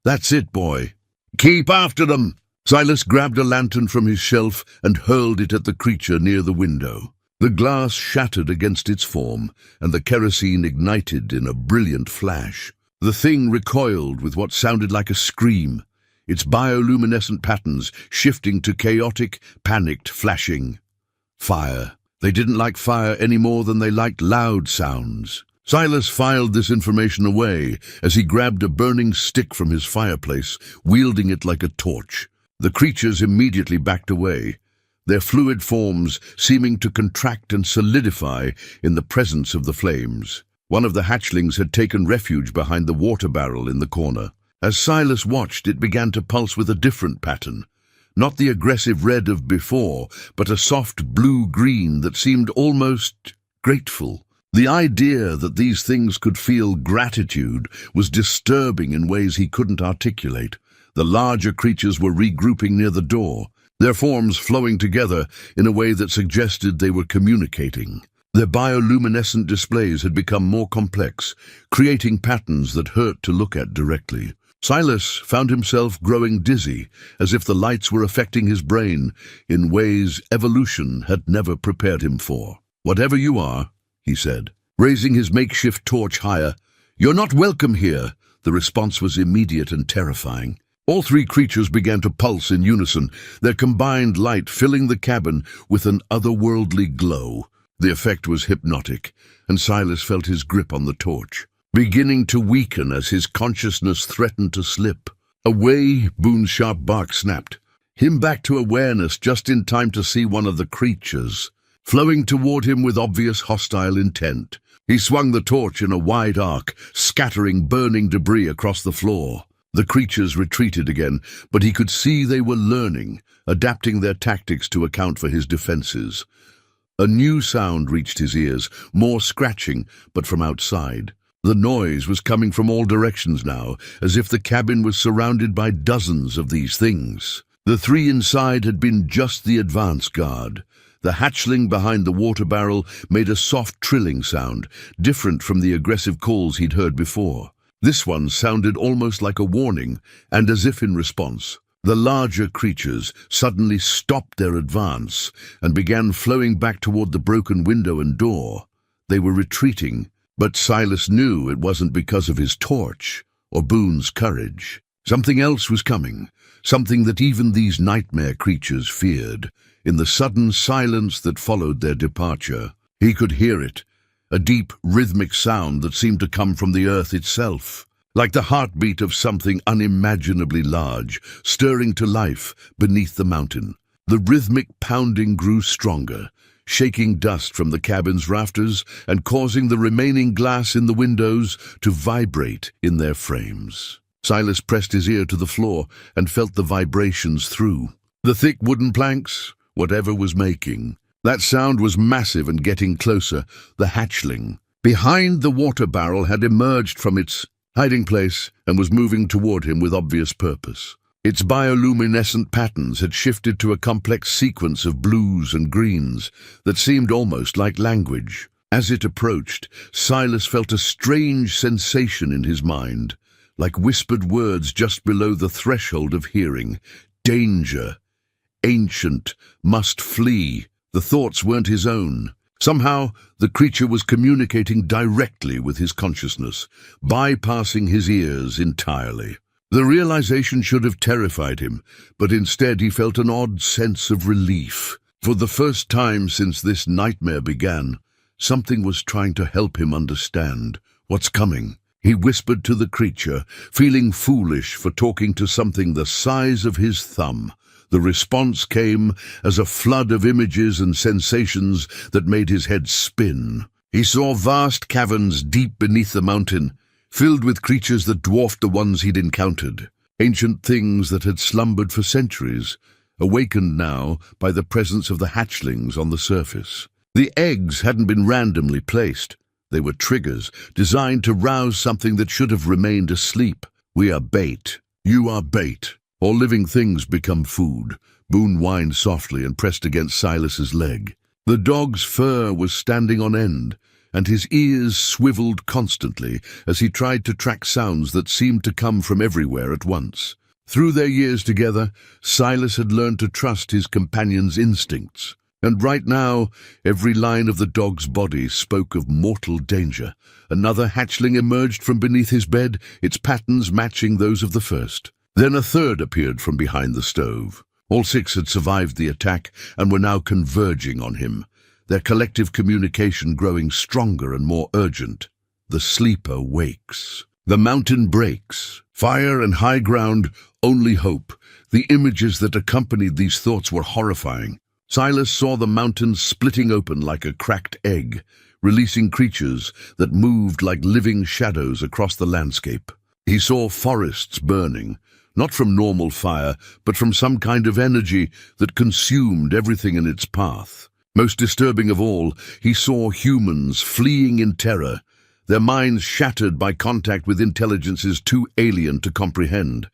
S1: "That's it, boy. Keep after them!" Silas grabbed a lantern from his shelf and hurled it at the creature near the window. The glass shattered against its form, and the kerosene ignited in a brilliant flash. The thing recoiled with what sounded like a scream, its bioluminescent patterns shifting to chaotic, panicked flashing. Fire. They didn't like fire any more than they liked loud sounds. Silas filed this information away as he grabbed a burning stick from his fireplace, wielding it like a torch. The creatures immediately backed away, their fluid forms seeming to contract and solidify in the presence of the flames. One of the hatchlings had taken refuge behind the water barrel in the corner. As Silas watched, it began to pulse with a different pattern. Not the aggressive red of before, but a soft blue-green that seemed almost grateful. The idea that these things could feel gratitude was disturbing in ways he couldn't articulate. The larger creatures were regrouping near the door, their forms flowing together in a way that suggested they were communicating. Their bioluminescent displays had become more complex, creating patterns that hurt to look at directly. Silas found himself growing dizzy, as if the lights were affecting his brain in ways evolution had never prepared him for. "Whatever you are," he said, raising his makeshift torch higher. "You're not welcome here." The response was immediate and terrifying. All three creatures began to pulse in unison, their combined light filling the cabin with an otherworldly glow. The effect was hypnotic, and Silas felt his grip on the torch beginning to weaken as his consciousness threatened to slip. "Away!" Boone's sharp bark snapped, him back to awareness just in time to see one of the creatures flowing toward him with obvious hostile intent. He swung the torch in a wide arc, scattering burning debris across the floor. The creatures retreated again, but he could see they were learning, adapting their tactics to account for his defenses. A new sound reached his ears, more scratching, but from outside. The noise was coming from all directions now, as if the cabin was surrounded by dozens of these things. The three inside had been just the advance guard. The hatchling behind the water barrel made a soft trilling sound, different from the aggressive calls he'd heard before. This one sounded almost like a warning, and as if in response. The larger creatures suddenly stopped their advance and began flowing back toward the broken window and door. They were retreating, but Silas knew it wasn't because of his torch or Boone's courage. Something else was coming, something that even these nightmare creatures feared. In the sudden silence that followed their departure, He could hear it, a deep, rhythmic sound that seemed to come from the earth itself, like the heartbeat of something unimaginably large, stirring to life beneath the mountain. The rhythmic pounding grew stronger, shaking dust from the cabin's rafters and causing the remaining glass in the windows to vibrate in their frames. Silas pressed his ear to the floor and felt the vibrations through the thick wooden planks, whatever was making. That sound was massive and getting closer. The hatchling behind the water barrel had emerged from its hiding place and was moving toward him with obvious purpose. Its bioluminescent patterns had shifted to a complex sequence of blues and greens that seemed almost like language. As it approached, Silas felt a strange sensation in his mind, like whispered words just below the threshold of hearing. Danger. Ancient. Must flee. The thoughts weren't his own. Somehow, the creature was communicating directly with his consciousness, bypassing his ears entirely. The realization should have terrified him, but instead he felt an odd sense of relief. For the first time since this nightmare began, something was trying to help him understand what's coming. He whispered to the creature, feeling foolish for talking to something the size of his thumb. The response came as a flood of images and sensations that made his head spin. He saw vast caverns deep beneath the mountain, filled with creatures that dwarfed the ones he'd encountered. Ancient things that had slumbered for centuries, awakened now by the presence of the hatchlings on the surface. The eggs hadn't been randomly placed. They were triggers, designed to rouse something that should have remained asleep. We are bait. You are bait. All living things become food. Boone whined softly and pressed against Silas's leg. The dog's fur was standing on end, and his ears swiveled constantly as he tried to track sounds that seemed to come from everywhere at once. Through their years together, Silas had learned to trust his companion's instincts, and right now, every line of the dog's body spoke of mortal danger. Another hatchling emerged from beneath his bed, its patterns matching those of the first. Then a third appeared from behind the stove. All six had survived the attack and were now converging on him, their collective communication growing stronger and more urgent. The sleeper wakes. The mountain breaks. Fire and high ground, only hope. The images that accompanied these thoughts were horrifying. Silas saw the mountains splitting open like a cracked egg, releasing creatures that moved like living shadows across the landscape. He saw forests burning, not from normal fire, but from some kind of energy that consumed everything in its path. Most disturbing of all, he saw humans fleeing in terror, their minds shattered by contact with intelligences too alien to comprehend.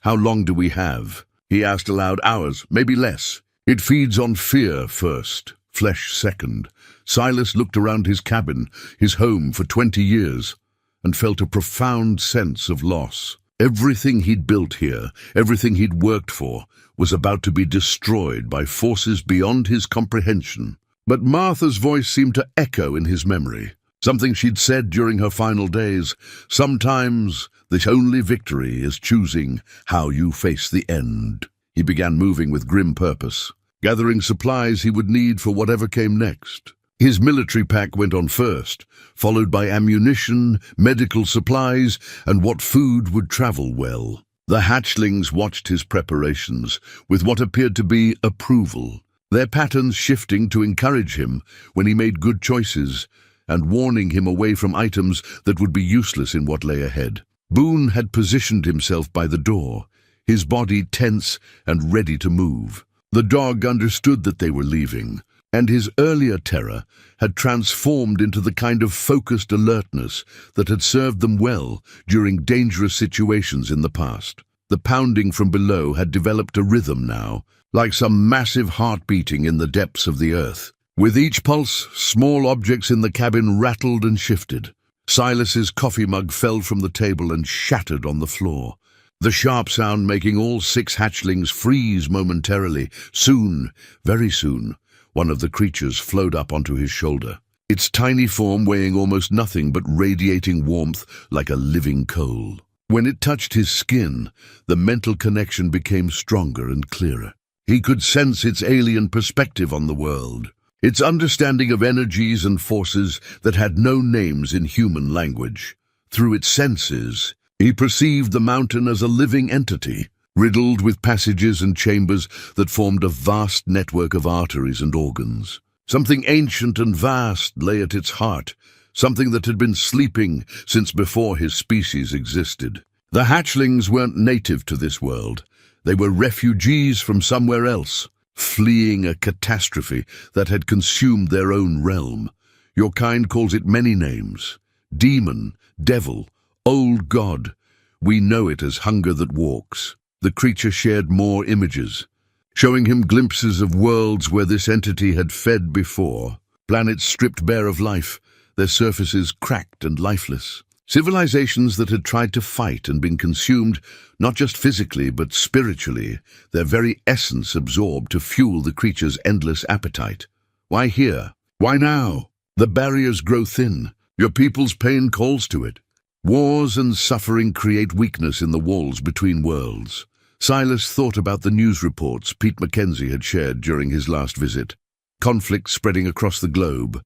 S1: "How long do we have?" he asked aloud. "Hours, maybe less. It feeds on fear first, flesh second." Silas looked around his cabin, his home for 20 years, and felt a profound sense of loss. Everything he'd built here, everything he'd worked for, was about to be destroyed by forces beyond his comprehension. But Martha's voice seemed to echo in his memory, something she'd said during her final days. "Sometimes the only victory is choosing how you face the end." He began moving with grim purpose, gathering supplies he would need for whatever came next. His military pack went on first, followed by ammunition, medical supplies, and what food would travel well. The hatchlings watched his preparations with what appeared to be approval, their patterns shifting to encourage him when he made good choices and warning him away from items that would be useless in what lay ahead. Boone had positioned himself by the door, his body tense and ready to move. The dog understood that they were leaving, and his earlier terror had transformed into the kind of focused alertness that had served them well during dangerous situations in the past. The pounding from below had developed a rhythm now, like some massive heart beating in the depths of the earth. With each pulse, small objects in the cabin rattled and shifted. Silas's coffee mug fell from the table and shattered on the floor, the sharp sound making all 6 hatchlings freeze momentarily. Soon, very soon, one of the creatures flowed up onto his shoulder, its tiny form weighing almost nothing but radiating warmth like a living coal. When it touched his skin, the mental connection became stronger and clearer. He could sense its alien perspective on the world. its understanding of energies and forces that had no names in human language. Through its senses, he perceived the mountain as a living entity, riddled with passages and chambers that formed a vast network of arteries and organs. Something ancient and vast lay at its heart, something that had been sleeping since before his species existed. The hatchlings weren't native to this world. They were refugees from somewhere else, fleeing a catastrophe that had consumed their own realm. Your kind calls it many names: demon, devil, old god. We know it as hunger that walks. The creature shared more images, showing him glimpses of worlds where this entity had fed before, planets stripped bare of life, their surfaces cracked and lifeless. Civilizations that had tried to fight and been consumed, not just physically but spiritually, their very essence absorbed to fuel the creature's endless appetite. Why here? Why now? The barriers grow thin. Your people's pain calls to it. Wars and suffering create weakness in the walls between worlds. Silas thought about the news reports Pete Mackenzie had shared during his last visit. Conflict spreading across the globe.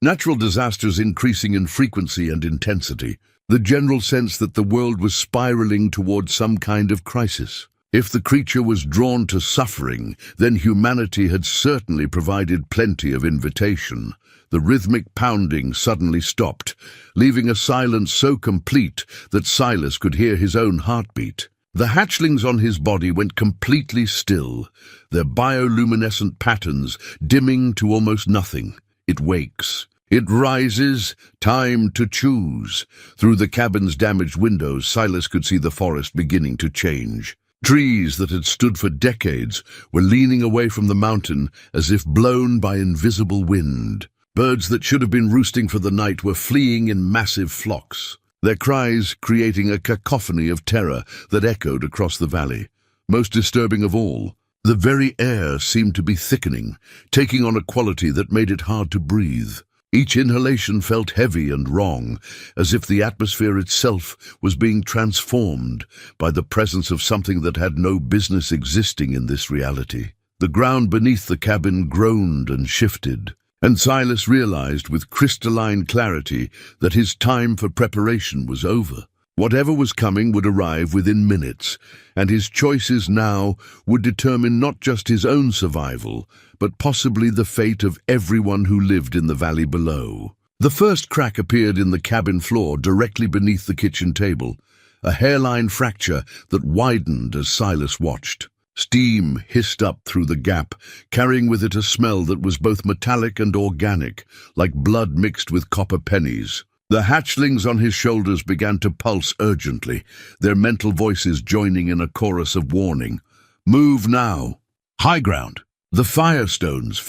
S1: Natural disasters increasing in frequency and intensity. The general sense that the world was spiraling towards some kind of crisis. If the creature was drawn to suffering, then humanity had certainly provided plenty of invitation. The rhythmic pounding suddenly stopped, leaving a silence so complete that Silas could hear his own heartbeat. The hatchlings on his body went completely still, their bioluminescent patterns dimming to almost nothing. It wakes. It rises. Time to choose. Through the cabin's damaged windows, Silas could see the forest beginning to change. Trees that had stood for decades were leaning away from the mountain as if blown by invisible wind. Birds that should have been roosting for the night were fleeing in massive flocks, their cries creating a cacophony of terror that echoed across the valley. Most disturbing of all, the very air seemed to be thickening, taking on a quality that made it hard to breathe. Each inhalation felt heavy and wrong, as if the atmosphere itself was being transformed by the presence of something that had no business existing in this reality. The ground beneath the cabin groaned and shifted, and Silas realized with crystalline clarity that his time for preparation was over. Whatever was coming would arrive within minutes, and his choices now would determine not just his own survival, but possibly the fate of everyone who lived in the valley below. The first crack appeared in the cabin floor directly beneath the kitchen table, a hairline fracture that widened as Silas watched. Steam hissed up through the gap, carrying with it a smell that was both metallic and organic, like blood mixed with copper pennies. The hatchlings on his shoulders began to pulse urgently, their mental voices joining in a chorus of warning. "Move now." "High ground." "The firestones?"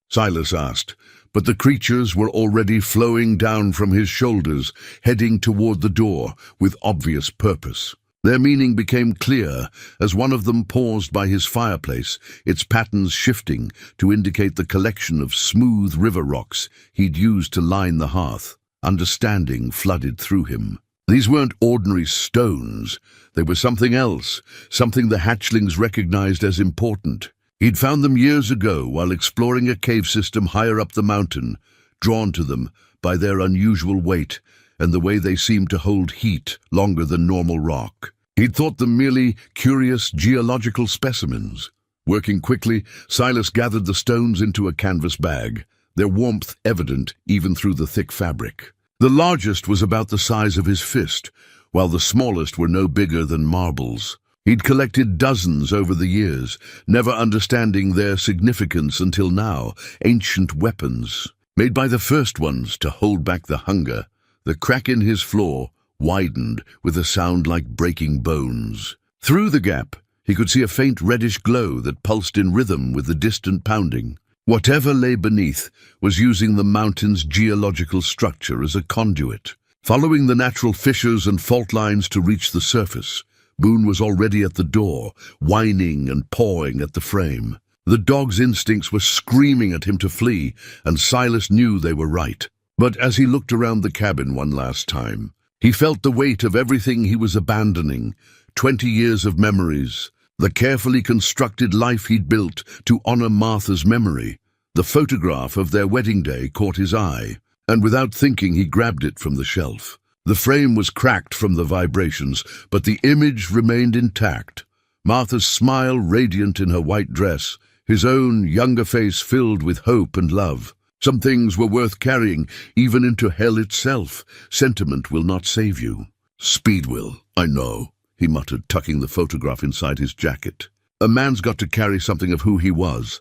S1: Silas asked, but the creatures were already flowing down from his shoulders, heading toward the door with obvious purpose. Their meaning became clear as one of them paused by his fireplace, its patterns shifting to indicate the collection of smooth river rocks he'd used to line the hearth. Understanding flooded through him. These weren't ordinary stones. They were something else, something the hatchlings recognized as important. He'd found them years ago while exploring a cave system higher up the mountain, drawn to them by their unusual weight and the way they seemed to hold heat longer than normal rock. He'd thought them merely curious geological specimens. Working quickly, Silas gathered the stones into a canvas bag, their warmth evident even through the thick fabric. The largest was about the size of his fist, while the smallest were no bigger than marbles. He'd collected dozens over the years, never understanding their significance until now. Ancient weapons, made by the first ones to hold back the hunger. The crack in his floor widened with a sound like breaking bones. Through the gap, he could see a faint reddish glow that pulsed in rhythm with the distant pounding. Whatever lay beneath was using the mountain's geological structure as a conduit, following the natural fissures and fault lines to reach the surface. Boone was already at the door, whining and pawing at the frame. The dog's instincts were screaming at him to flee, and Silas knew they were right. But as he looked around the cabin one last time, he felt the weight of everything he was abandoning. 20 years of memories, the carefully constructed life he'd built to honor Martha's memory, The photograph of their wedding day caught his eye, and without thinking he grabbed it from the shelf. The frame was cracked from the vibrations, but the image remained intact. Martha's smile radiant in her white dress, his own younger face filled with hope and love. Some things were worth carrying, even into hell itself. Sentiment will not save you. Speed will, I know, he muttered, tucking the photograph inside his jacket. A man's got to carry something of who he was,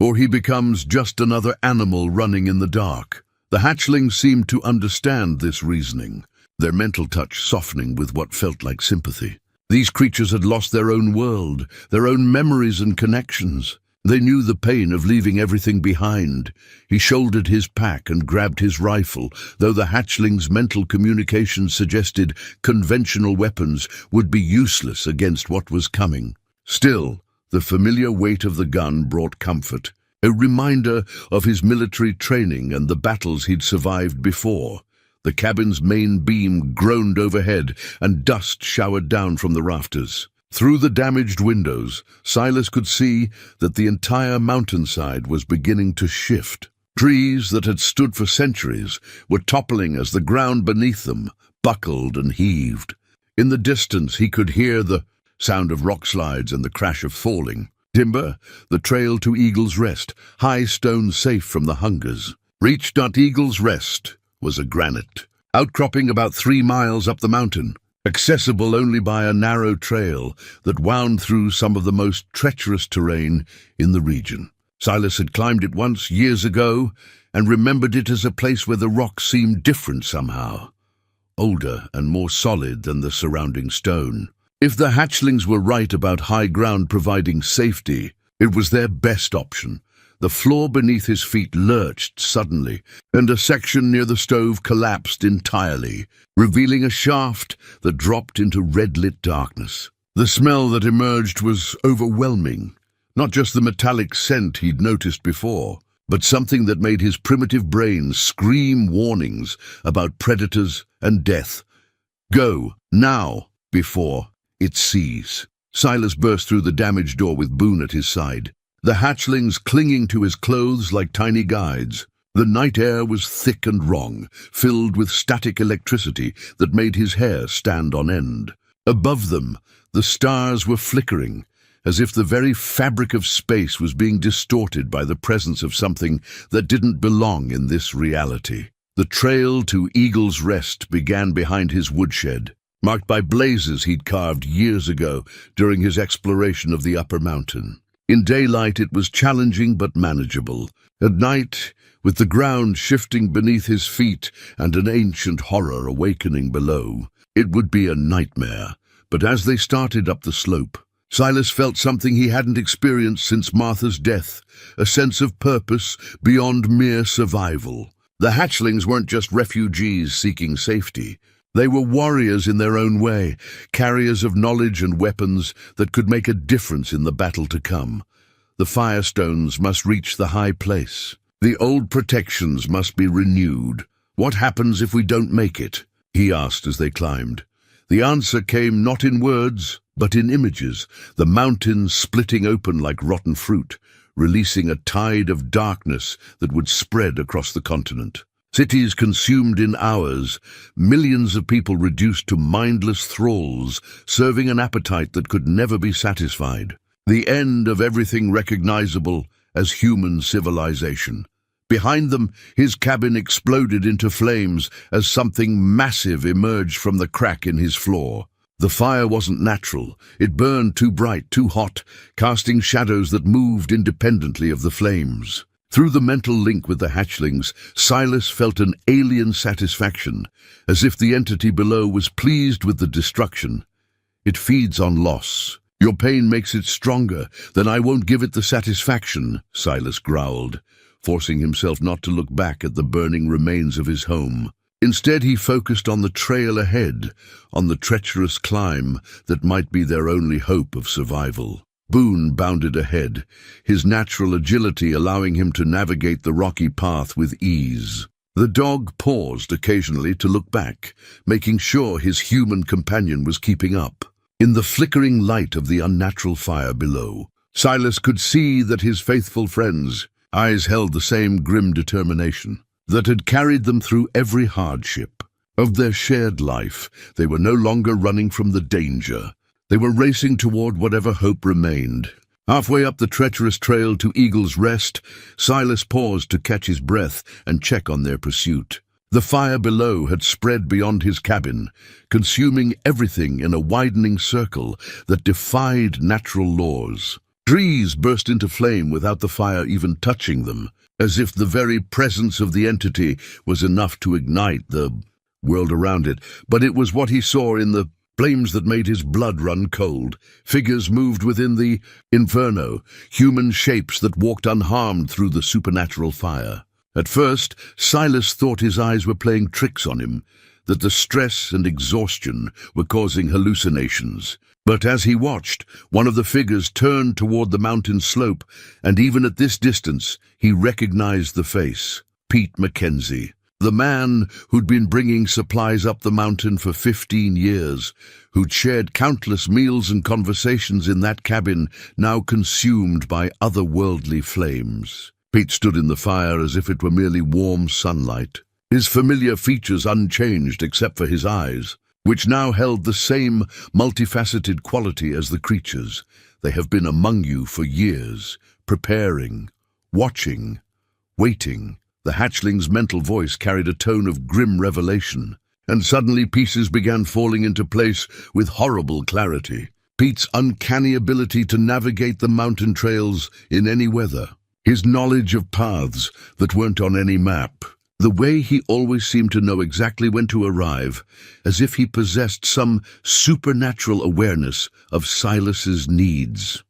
S1: or he becomes just another animal running in the dark. The hatchlings seemed to understand this reasoning, their mental touch softening with what felt like sympathy. These creatures had lost their own world, their own memories and connections. They knew the pain of leaving everything behind. He shouldered his pack and grabbed his rifle, though the hatchling's mental communication suggested conventional weapons would be useless against what was coming. Still, the familiar weight of the gun brought comfort, a reminder of his military training and the battles he'd survived before. The cabin's main beam groaned overhead, and dust showered down from the rafters. Through the damaged windows, Silas could see that the entire mountainside was beginning to shift. Trees that had stood for centuries were toppling as the ground beneath them buckled and heaved. In the distance he could hear the sound of rock slides and the crash of falling timber, the trail to Eagle's Rest, high stone safe from the hungers. Reached at Eagle's Rest was a granite outcropping about 3 miles up the mountain, accessible only by a narrow trail that wound through some of the most treacherous terrain in the region. Silas had climbed it once, years ago, and remembered it as a place where the rocks seemed different somehow, older and more solid than the surrounding stone. If the hatchlings were right about high ground providing safety, it was their best option. The floor beneath his feet lurched suddenly, and a section near the stove collapsed entirely, revealing a shaft that dropped into red-lit darkness. The smell that emerged was overwhelming, not just the metallic scent he'd noticed before, but something that made his primitive brain scream warnings about predators and death. Go, now, before it sees. Silas burst through the damaged door with Boone at his side, the hatchlings clinging to his clothes like tiny guides. The night air was thick and wrong, filled with static electricity that made his hair stand on end. Above them, the stars were flickering, as if the very fabric of space was being distorted by the presence of something that didn't belong in this reality. The trail to Eagle's Rest began behind his woodshed, marked by blazes he'd carved years ago during his exploration of the upper mountain. In daylight it was challenging but manageable. At night, with the ground shifting beneath his feet and an ancient horror awakening below, it would be a nightmare. But as they started up the slope, Silas felt something he hadn't experienced since Martha's death, a sense of purpose beyond mere survival. The hatchlings weren't just refugees seeking safety. They were warriors in their own way, carriers of knowledge and weapons that could make a difference in the battle to come. The firestones must reach the high place. The old protections must be renewed. What happens if we don't make it? He asked as they climbed. The answer came not in words, but in images, the mountains splitting open like rotten fruit, releasing a tide of darkness that would spread across the continent. Cities consumed in hours, millions of people reduced to mindless thralls, serving an appetite that could never be satisfied. The end of everything recognizable as human civilization. Behind them, his cabin exploded into flames as something massive emerged from the crack in his floor. The fire wasn't natural. It burned too bright, too hot, casting shadows that moved independently of the flames. Through the mental link with the hatchlings, Silas felt an alien satisfaction, as if the entity below was pleased with the destruction. It feeds on loss. Your pain makes it stronger, then I won't give it the satisfaction, Silas growled, forcing himself not to look back at the burning remains of his home. Instead, he focused on the trail ahead, on the treacherous climb that might be their only hope of survival. Boone bounded ahead, his natural agility allowing him to navigate the rocky path with ease. The dog paused occasionally to look back, making sure his human companion was keeping up. In the flickering light of the unnatural fire below, Silas could see that his faithful friends Eyes held the same grim determination that had carried them through every hardship of their shared life. They were no longer running from the danger. They were racing toward whatever hope remained. Halfway up the treacherous trail to Eagle's Rest, Silas paused to catch his breath and check on their pursuit. The fire below had spread beyond his cabin, consuming everything in a widening circle that defied natural laws. Trees burst into flame without the fire even touching them, as if the very presence of the entity was enough to ignite the world around it. But it was what he saw in the flames that made his blood run cold. Figures moved within the inferno, human shapes that walked unharmed through the supernatural fire. At first, Silas thought his eyes were playing tricks on him, that the stress and exhaustion were causing hallucinations. But as he watched, one of the figures turned toward the mountain slope, and even at this distance, he recognized the face. Pete Mackenzie. The man who'd been bringing supplies up the mountain for 15 years, who'd shared countless meals and conversations in that cabin, now consumed by otherworldly flames. Pete stood in the fire as if it were merely warm sunlight, his familiar features unchanged except for his eyes, which now held the same multifaceted quality as the creatures. They have been among you for years, preparing, watching, waiting. The hatchling's mental voice carried a tone of grim revelation, and suddenly pieces began falling into place with horrible clarity. Pete's uncanny ability to navigate the mountain trails in any weather, his knowledge of paths that weren't on any map, the way he always seemed to know exactly when to arrive, as if he possessed some supernatural awareness of Silas's needs.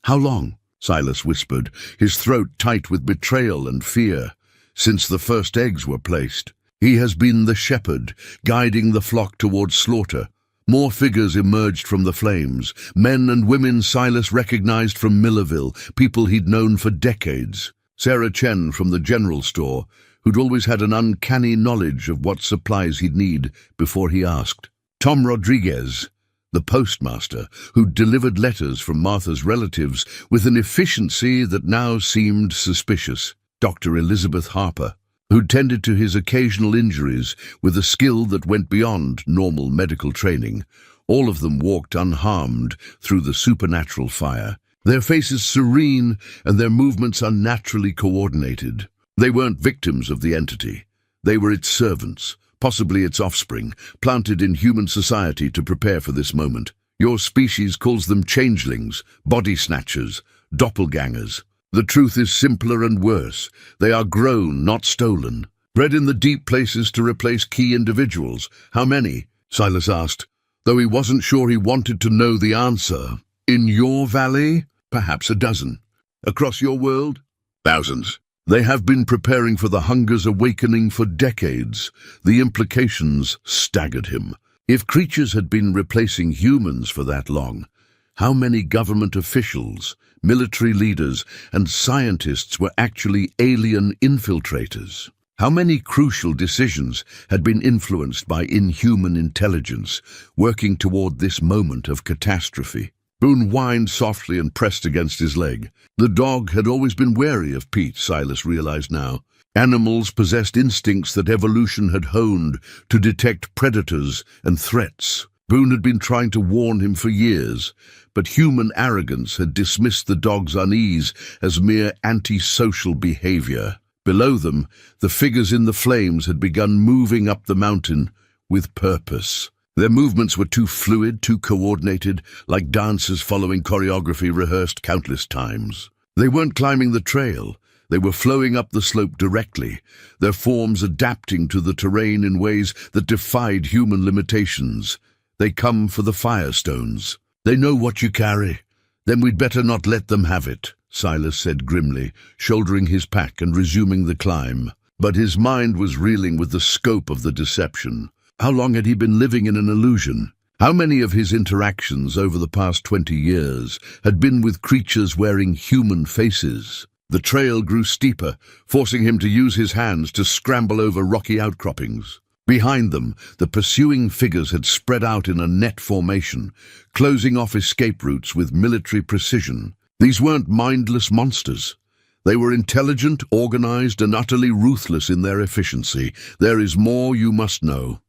S1: "How long?" Silas whispered, his throat tight with betrayal and fear. "Since the first eggs were placed. He has been the shepherd, guiding the flock towards slaughter." More figures emerged from the flames, men and women Silas recognized from Millerville, people he'd known for decades. Sarah Chen from the general store, who'd always had an uncanny knowledge of what supplies he'd need before he asked. Tom Rodriguez, the postmaster, who'd delivered letters from Martha's relatives with an efficiency that now seemed suspicious. Dr. Elizabeth Harper, who tended to his occasional injuries with a skill that went beyond normal medical training. All of them walked unharmed through the supernatural fire, their faces serene and their movements unnaturally coordinated. They weren't victims of the entity. They were its servants, possibly its offspring, planted in human society to prepare for this moment. Your species calls them changelings, body snatchers, doppelgangers. The truth is simpler and worse. They are grown, not stolen. Bred in the deep places to replace key individuals. How many? Silas asked, though he wasn't sure he wanted to know the answer. In your valley? Perhaps a dozen. Across your world? Thousands. They have been preparing for the hunger's awakening for decades. The implications staggered him. If creatures had been replacing humans for that long, how many government officials, military leaders, and scientists were actually alien infiltrators? How many crucial decisions had been influenced by inhuman intelligence, working toward this moment of catastrophe? Boone whined softly and pressed against his leg. The dog had always been wary of Pete, Silas realized now. Animals possessed instincts that evolution had honed to detect predators and threats. Boone had been trying to warn him for years, but human arrogance had dismissed the dog's unease as mere antisocial behavior. Below them, the figures in the flames had begun moving up the mountain with purpose. Their movements were too fluid, too coordinated, like dancers following choreography rehearsed countless times. They weren't climbing the trail. They were flowing up the slope directly, their forms adapting to the terrain in ways that defied human limitations. They come for the firestones. They know what you carry. Then we'd better not let them have it, Silas said grimly, shouldering his pack and resuming the climb. But his mind was reeling with the scope of the deception. How long had he been living in an illusion? How many of his interactions over the past 20 years had been with creatures wearing human faces? The trail grew steeper, forcing him to use his hands to scramble over rocky outcroppings. Behind them, the pursuing figures had spread out in a net formation, closing off escape routes with military precision. These weren't mindless monsters. They were intelligent, organized, and utterly ruthless in their efficiency. There is more you must know.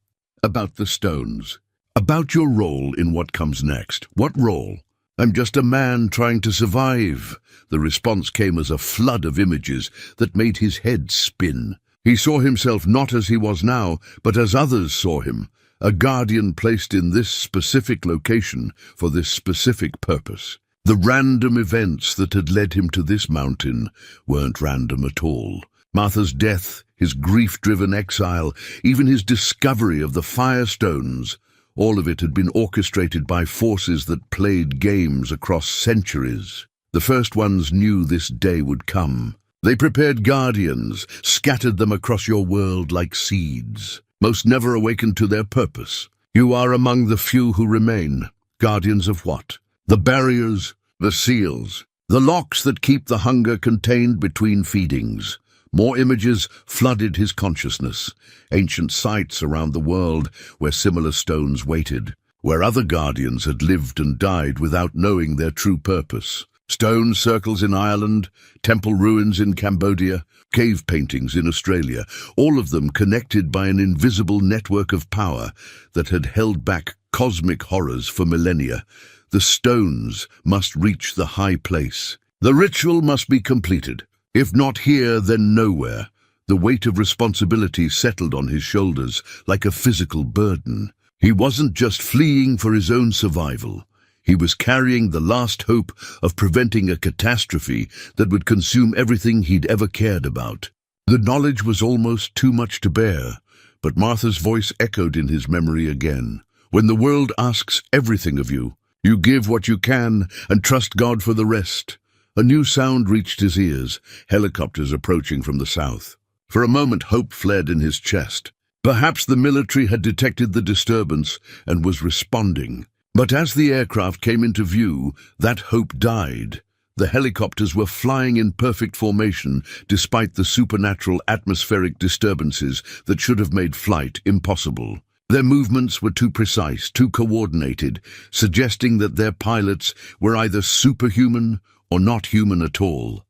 S1: About the stones. About your role in what comes next. What role? I'm just a man trying to survive. The response came as a flood of images that made his head spin. He saw himself not as he was now, but as others saw him, a guardian placed in this specific location for this specific purpose. The random events that had led him to this mountain weren't random at all. Martha's death, his grief-driven exile, even his discovery of the Firestones, all of it had been orchestrated by forces that played games across centuries. The first ones knew this day would come. They prepared guardians, scattered them across your world like seeds. Most never awakened to their purpose. You are among the few who remain. Guardians of what? The barriers, the seals, the locks that keep the hunger contained between feedings. More images flooded his consciousness. Ancient sites around the world where similar stones waited, where other guardians had lived and died without knowing their true purpose. Stone circles in Ireland, temple ruins in Cambodia, cave paintings in Australia, all of them connected by an invisible network of power that had held back cosmic horrors for millennia. The stones must reach the high place. The ritual must be completed. If not here, then nowhere. The weight of responsibility settled on his shoulders like a physical burden. He wasn't just fleeing for his own survival. He was carrying the last hope of preventing a catastrophe that would consume everything he'd ever cared about. The knowledge was almost too much to bear, but Martha's voice echoed in his memory again. When the world asks everything of you, you give what you can and trust God for the rest. A new sound reached his ears, helicopters approaching from the south. For a moment, hope fled in his chest. Perhaps the military had detected the disturbance and was responding. But as the aircraft came into view, that hope died. The helicopters were flying in perfect formation despite the supernatural atmospheric disturbances that should have made flight impossible. Their movements were too precise, too coordinated, suggesting that their pilots were either superhuman or not human at all.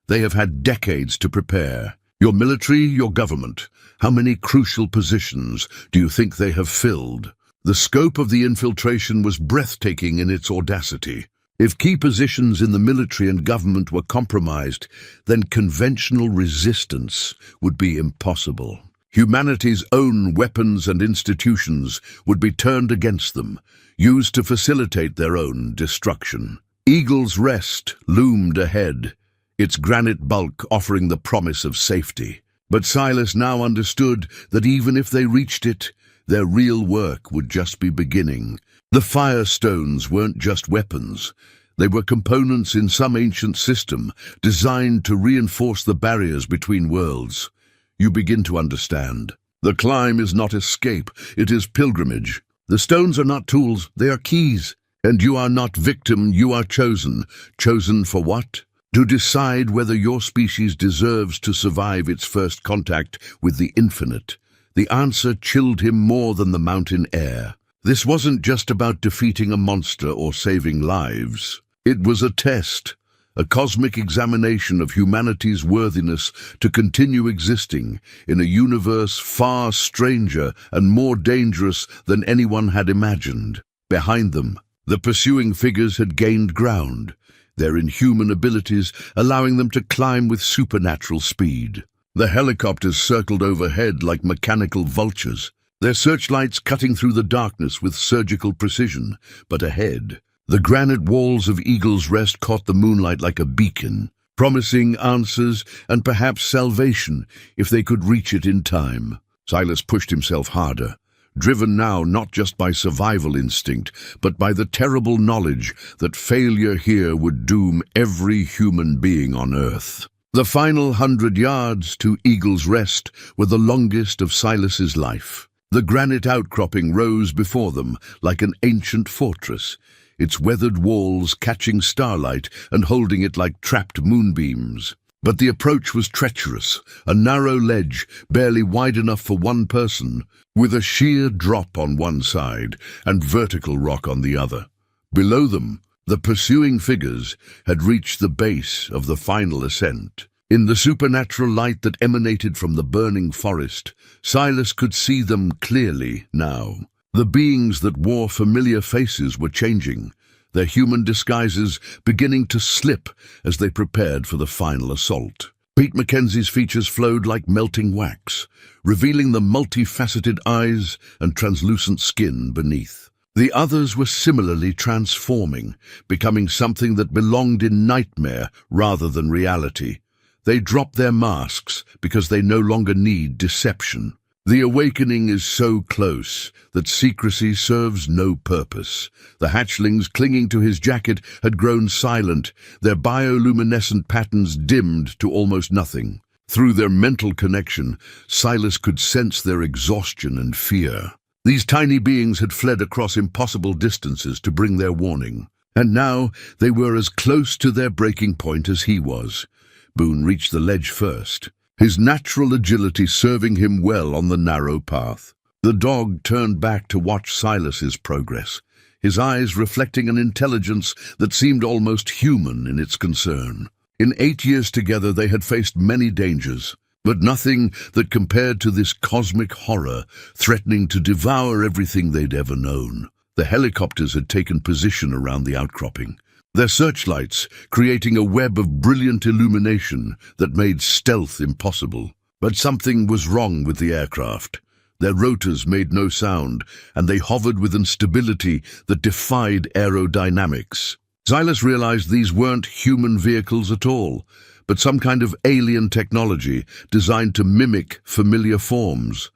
S1: They have had decades to prepare. Your military, your government, how many crucial positions do you think they have filled? The scope of the infiltration was breathtaking in its audacity. If key positions in the military and government were compromised, then conventional resistance would be impossible. Humanity's own weapons and institutions would be turned against them, used to facilitate their own destruction. Eagle's Rest loomed ahead, its granite bulk offering the promise of safety. But Silas now understood that even if they reached it, their real work would just be beginning. The Firestones weren't just weapons. They were components in some ancient system designed to reinforce the barriers between worlds. You begin to understand. The climb is not escape, it is pilgrimage. The stones are not tools, they are keys. And you are not victim, you are chosen. Chosen for what? To decide whether your species deserves to survive its first contact with the infinite. The answer chilled him more than the mountain air. This wasn't just about defeating a monster or saving lives. It was a test, a cosmic examination of humanity's worthiness to continue existing in a universe far stranger and more dangerous than anyone had imagined. Behind them, the pursuing figures had gained ground, their inhuman abilities allowing them to climb with supernatural speed. The helicopters circled overhead like mechanical vultures, their searchlights cutting through the darkness with surgical precision. But ahead, the granite walls of Eagle's Rest caught the moonlight like a beacon, promising answers and perhaps salvation if they could reach it in time. Silas pushed himself harder, driven now not just by survival instinct, but by the terrible knowledge that failure here would doom every human being on Earth. The final 100 yards to Eagle's Rest were the longest of Silas's life. The granite outcropping rose before them like an ancient fortress, its weathered walls catching starlight and holding it like trapped moonbeams. But the approach was treacherous, a narrow ledge barely wide enough for one person, with a sheer drop on one side and vertical rock on the other. Below them, the pursuing figures had reached the base of the final ascent. In the supernatural light that emanated from the burning forest, Silas could see them clearly now. The beings that wore familiar faces were changing, their human disguises beginning to slip as they prepared for the final assault. Pete Mackenzie's features flowed like melting wax, revealing the multifaceted eyes and translucent skin beneath. The others were similarly transforming, becoming something that belonged in nightmare rather than reality. They drop their masks because they no longer need deception. The awakening is so close that secrecy serves no purpose. The hatchlings clinging to his jacket had grown silent, their bioluminescent patterns dimmed to almost nothing. Through their mental connection, Silas could sense their exhaustion and fear. These tiny beings had fled across impossible distances to bring their warning, and now they were as close to their breaking point as he was. Boone reached the ledge first, his natural agility serving him well on the narrow path. The dog turned back to watch Silas's progress, his eyes reflecting an intelligence that seemed almost human in its concern. In 8 years together they had faced many dangers, but nothing that compared to this cosmic horror threatening to devour everything they'd ever known. The helicopters had taken position around the outcropping, their searchlights creating a web of brilliant illumination that made stealth impossible. But something was wrong with the aircraft. Their rotors made no sound, and they hovered with instability that defied aerodynamics. Silas realized these weren't human vehicles at all, but some kind of alien technology designed to mimic familiar forms.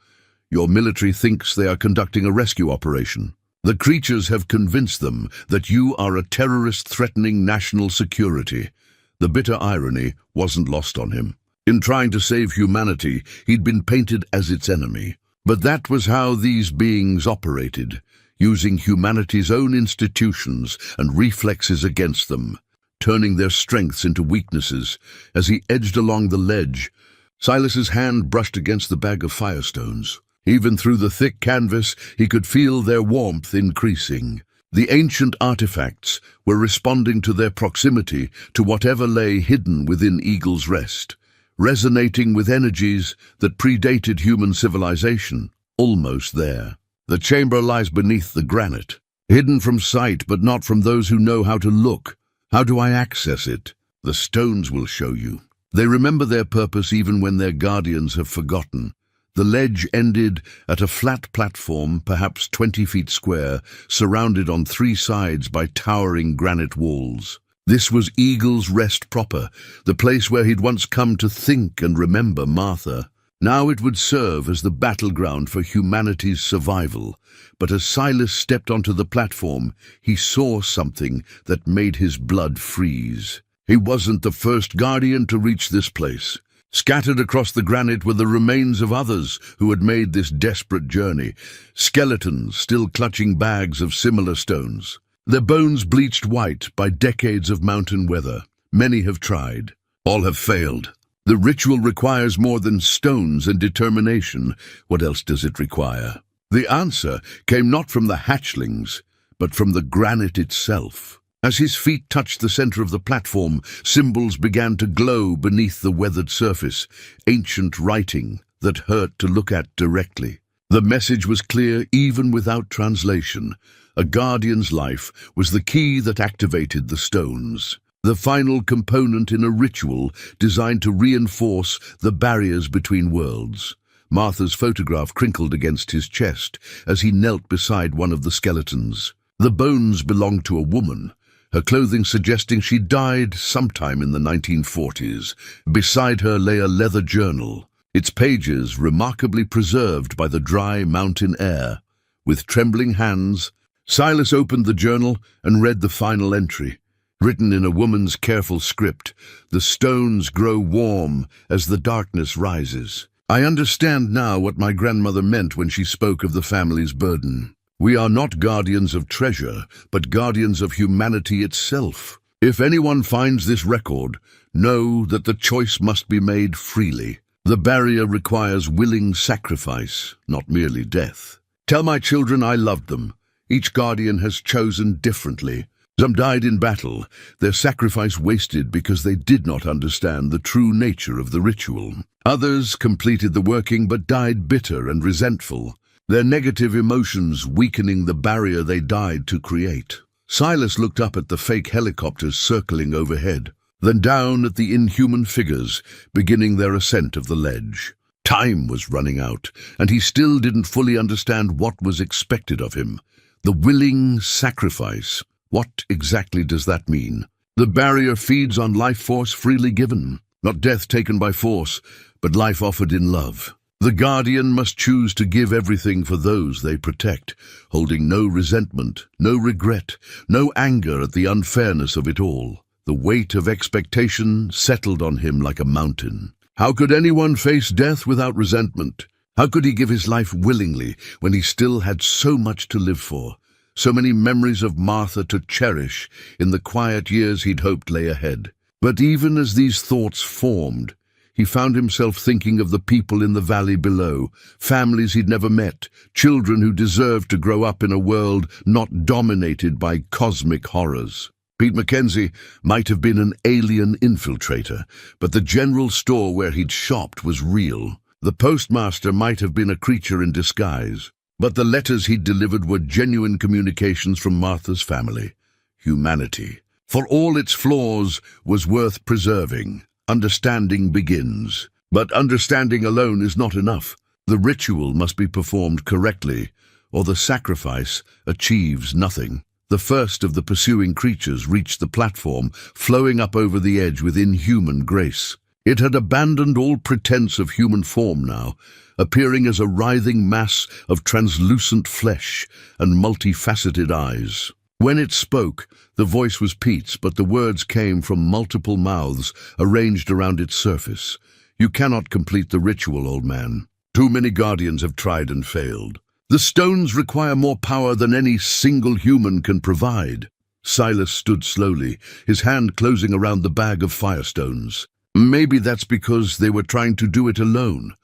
S1: Your military thinks they are conducting a rescue operation. The creatures have convinced them that you are a terrorist threatening national security. The bitter irony wasn't lost on him. In trying to save humanity, he'd been painted as its enemy. But that was how these beings operated, using humanity's own institutions and reflexes against them, turning their strengths into weaknesses. As he edged along the ledge, Silas's hand brushed against the bag of firestones. Even through the thick canvas, he could feel their warmth increasing. The ancient artifacts were responding to their proximity to whatever lay hidden within Eagle's Rest, resonating with energies that predated human civilization, almost there. The chamber lies beneath the granite, hidden from sight but not from those who know how to look. How do I access it? The stones will show you. They remember their purpose even when their guardians have forgotten. The ledge ended at a flat platform, perhaps 20 feet square, surrounded on 3 sides by towering granite walls. This was Eagle's Rest proper, the place where he'd once come to think and remember Martha. Now it would serve as the battleground for humanity's survival. But as Silas stepped onto the platform, he saw something that made his blood freeze. He wasn't the first guardian to reach this place. Scattered across the granite were the remains of others who had made this desperate journey, skeletons still clutching bags of similar stones. Their bones bleached white by decades of mountain weather. Many have tried. All have failed. The ritual requires more than stones and determination. What else does it require? The answer came not from the hatchlings, but from the granite itself. As his feet touched the center of the platform, symbols began to glow beneath the weathered surface, ancient writing that hurt to look at directly. The message was clear even without translation. A guardian's life was the key that activated the stones, the final component in a ritual designed to reinforce the barriers between worlds. Martha's photograph crinkled against his chest as he knelt beside one of the skeletons. The bones belonged to a woman, her clothing suggesting she died sometime in the 1940s. Beside her lay a leather journal, its pages remarkably preserved by the dry mountain air. With trembling hands, Silas opened the journal and read the final entry. Written in a woman's careful script, "The stones grow warm as the darkness rises. I understand now what my grandmother meant when she spoke of the family's burden. We are not guardians of treasure, but guardians of humanity itself. If anyone finds this record, know that the choice must be made freely. The barrier requires willing sacrifice, not merely death. Tell my children I loved them. Each guardian has chosen differently." Some died in battle, their sacrifice wasted because they did not understand the true nature of the ritual. Others completed the working but died bitter and resentful, their negative emotions weakening the barrier they died to create. Silas looked up at the fake helicopters circling overhead, then down at the inhuman figures beginning their ascent of the ledge. Time was running out, and he still didn't fully understand what was expected of him. The willing sacrifice. What exactly does that mean? The barrier feeds on life force freely given, not death taken by force, but life offered in love. The guardian must choose to give everything for those they protect, holding no resentment, no regret, no anger at the unfairness of it all. The weight of expectation settled on him like a mountain. How could anyone face death without resentment? How could he give his life willingly when he still had so much to live for? So many memories of Martha to cherish in the quiet years he'd hoped lay ahead. But even as these thoughts formed, he found himself thinking of the people in the valley below, families he'd never met, children who deserved to grow up in a world not dominated by cosmic horrors. Pete Mackenzie might have been an alien infiltrator, but the general store where he'd shopped was real. The postmaster might have been a creature in disguise, but the letters he'd delivered were genuine communications from Martha's family. Humanity, for all its flaws, was worth preserving. Understanding begins. But understanding alone is not enough. The ritual must be performed correctly, or the sacrifice achieves nothing. The first of the pursuing creatures reached the platform, flowing up over the edge with inhuman grace. It had abandoned all pretense of human form now, appearing as a writhing mass of translucent flesh and multifaceted eyes. When it spoke, the voice was Pete's, but the words came from multiple mouths arranged around its surface. You cannot complete the ritual, old man. Too many guardians have tried and failed. The stones require more power than any single human can provide. Silas stood slowly, his hand closing around the bag of firestones. Maybe that's because they were trying to do it alone.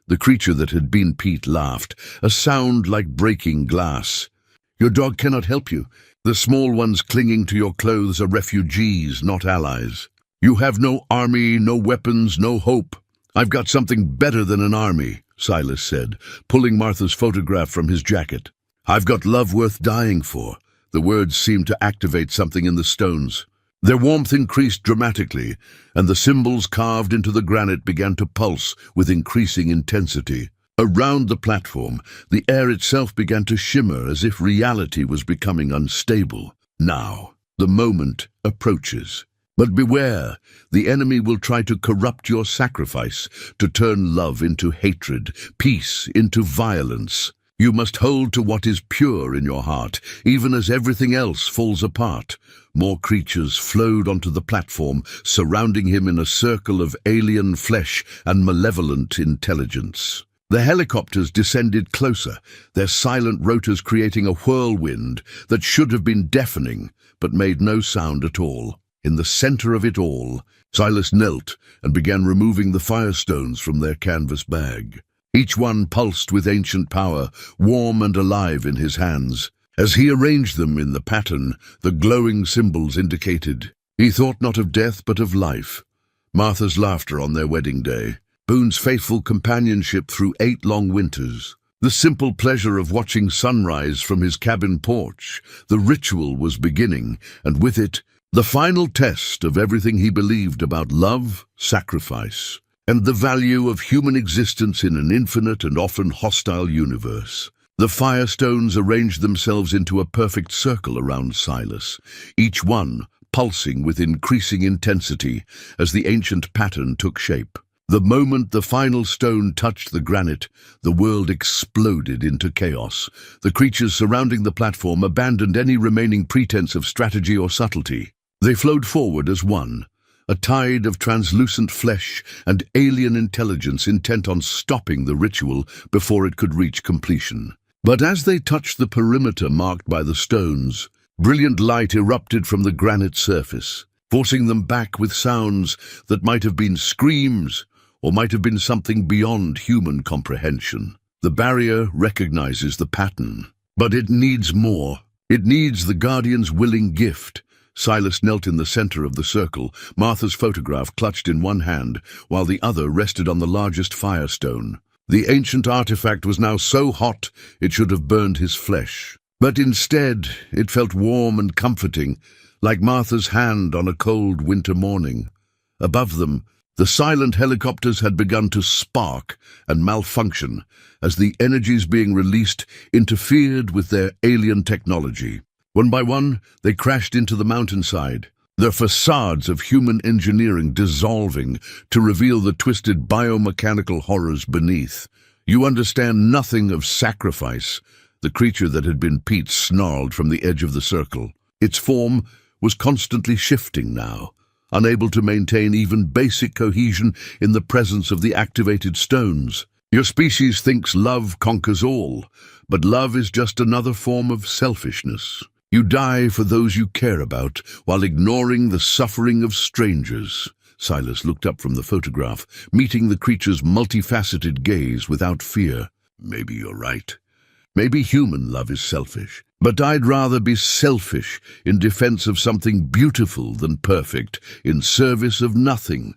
S1: The creature that had been Pete laughed, a sound like breaking glass. Your dog cannot help you. The small ones clinging to your clothes are refugees, not allies. You have no army, no weapons, no hope. I've got something better than an army, Silas said, pulling Martha's photograph from his jacket. I've got love worth dying for. The words seemed to activate something in the stones. Their warmth increased dramatically, and the symbols carved into the granite began to pulse with increasing intensity. Around the platform, the air itself began to shimmer as if reality was becoming unstable. Now, the moment approaches. But beware, the enemy will try to corrupt your sacrifice, to turn love into hatred, peace into violence. You must hold to what is pure in your heart, even as everything else falls apart. More creatures flowed onto the platform, surrounding him in a circle of alien flesh and malevolent intelligence. The helicopters descended closer, their silent rotors creating a whirlwind that should have been deafening, but made no sound at all. In the center of it all, Silas knelt and began removing the firestones from their canvas bag. Each one pulsed with ancient power, warm and alive in his hands. As he arranged them in the pattern, the glowing symbols indicated. He thought not of death but of life. Martha's laughter on their wedding day. Boone's faithful companionship through 8 long winters. The simple pleasure of watching sunrise from his cabin porch. The ritual was beginning, and with it, the final test of everything he believed about love, sacrifice, and the value of human existence in an infinite and often hostile universe. The firestones arranged themselves into a perfect circle around Silas, each one pulsing with increasing intensity as the ancient pattern took shape. The moment the final stone touched the granite, the world exploded into chaos. The creatures surrounding the platform abandoned any remaining pretense of strategy or subtlety. They flowed forward as one, a tide of translucent flesh and alien intelligence intent on stopping the ritual before it could reach completion. But as they touched the perimeter marked by the stones, brilliant light erupted from the granite surface, forcing them back with sounds that might have been screams or might have been something beyond human comprehension. The barrier recognizes the pattern, but it needs more. It needs the Guardian's willing gift, Silas knelt in the center of the circle, Martha's photograph clutched in one hand, while the other rested on the largest firestone. The ancient artifact was now so hot it should have burned his flesh. But instead, it felt warm and comforting, like Martha's hand on a cold winter morning. Above them, the silent helicopters had begun to spark and malfunction as the energies being released interfered with their alien technology. One by one, they crashed into the mountainside, their facades of human engineering dissolving to reveal the twisted biomechanical horrors beneath. "You understand nothing of sacrifice," the creature that had been Pete snarled from the edge of the circle. Its form was constantly shifting now, unable to maintain even basic cohesion in the presence of the activated stones. "Your species thinks love conquers all, but love is just another form of selfishness. You die for those you care about while ignoring the suffering of strangers." Silas looked up from the photograph, meeting the creature's multifaceted gaze without fear. "Maybe you're right. Maybe human love is selfish. But I'd rather be selfish in defense of something beautiful than perfect, in service of nothing."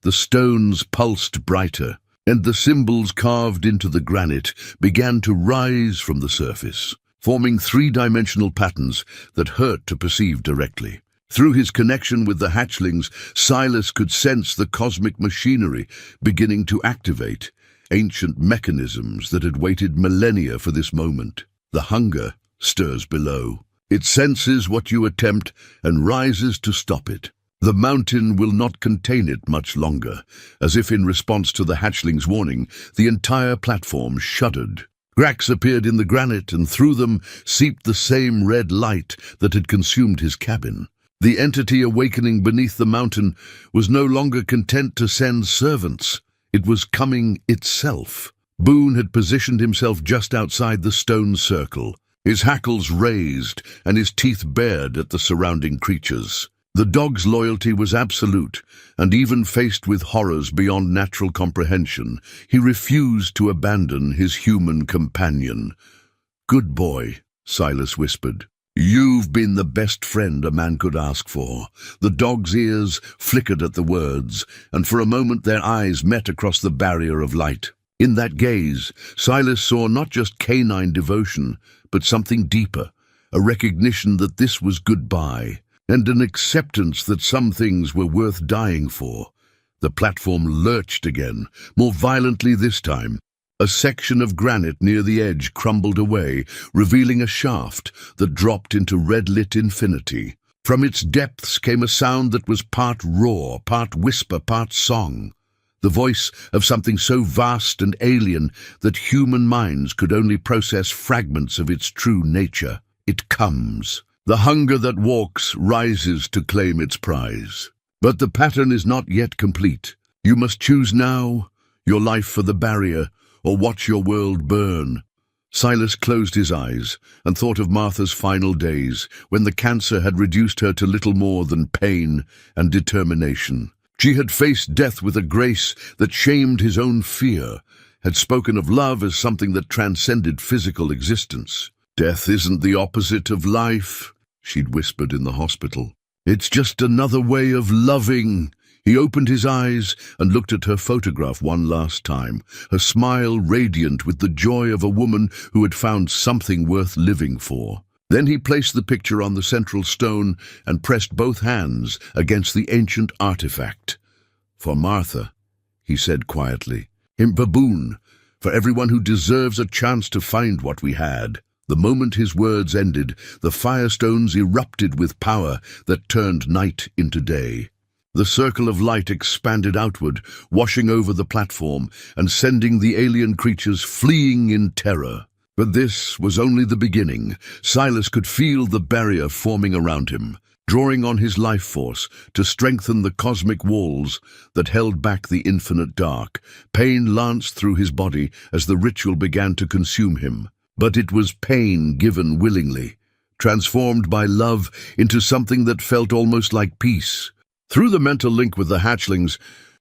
S1: The stones pulsed brighter, and the symbols carved into the granite began to rise from the surface, forming three-dimensional patterns that hurt to perceive directly. Through his connection with the hatchlings, Silas could sense the cosmic machinery beginning to activate, ancient mechanisms that had waited millennia for this moment. The hunger stirs below. It senses what you attempt and rises to stop it. The mountain will not contain it much longer. As if in response to the hatchling's warning, the entire platform shuddered. Cracks appeared in the granite, and through them seeped the same red light that had consumed his cabin. The entity awakening beneath the mountain was no longer content to send servants. It was coming itself. Boone had positioned himself just outside the stone circle, his hackles raised and his teeth bared at the surrounding creatures. The dog's loyalty was absolute, and even faced with horrors beyond natural comprehension, he refused to abandon his human companion. "Good boy," Silas whispered. "You've been the best friend a man could ask for." The dog's ears flickered at the words, and for a moment their eyes met across the barrier of light. In that gaze, Silas saw not just canine devotion, but something deeper, a recognition that this was goodbye, and an acceptance that some things were worth dying for. The platform lurched again, more violently this time. A section of granite near the edge crumbled away, revealing a shaft that dropped into red-lit infinity. From its depths came a sound that was part roar, part whisper, part song. The voice of something so vast and alien that human minds could only process fragments of its true nature. It comes. The hunger that walks rises to claim its prize. But the pattern is not yet complete. You must choose now, your life for the barrier, or watch your world burn. Silas closed his eyes and thought of Martha's final days, when the cancer had reduced her to little more than pain and determination. She had faced death with a grace that shamed his own fear, had spoken of love as something that transcended physical existence. "Death isn't the opposite of life," she'd whispered in the hospital. "It's just another way of loving." He opened his eyes and looked at her photograph one last time, her smile radiant with the joy of a woman who had found something worth living for. Then he placed the picture on the central stone and pressed both hands against the ancient artifact. "For Martha," he said quietly. "In Baboon, for everyone who deserves a chance to find what we had." The moment his words ended, the firestones erupted with power that turned night into day. The circle of light expanded outward, washing over the platform and sending the alien creatures fleeing in terror. But this was only the beginning. Silas could feel the barrier forming around him, drawing on his life force to strengthen the cosmic walls that held back the infinite dark. Pain lanced through his body as the ritual began to consume him. But it was pain given willingly, transformed by love into something that felt almost like peace. Through the mental link with the hatchlings,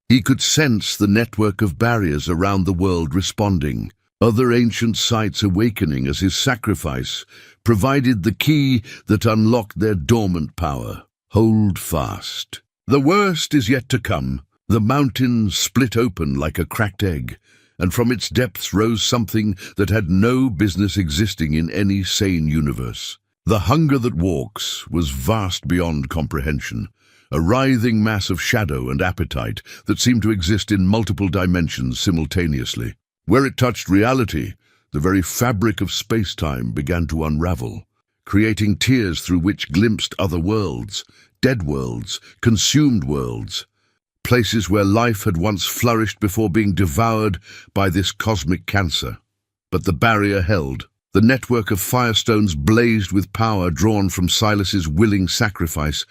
S1: he could sense the network of barriers around the world responding, other ancient sites awakening as his sacrifice provided the key that unlocked their dormant power. Hold fast. The worst is yet to come. The mountain split open like a cracked egg, and from its depths rose something that had no business existing in any sane universe. The hunger that walks was vast beyond comprehension, a writhing mass of shadow and appetite that seemed to exist in multiple dimensions simultaneously. Where it touched reality, the very fabric of space-time began to unravel, creating tiers through which glimpsed other worlds, dead worlds, consumed worlds, places where life had once flourished before being devoured by this cosmic cancer. But the barrier held. The network of firestones blazed with power drawn from Silas's willing sacrifice,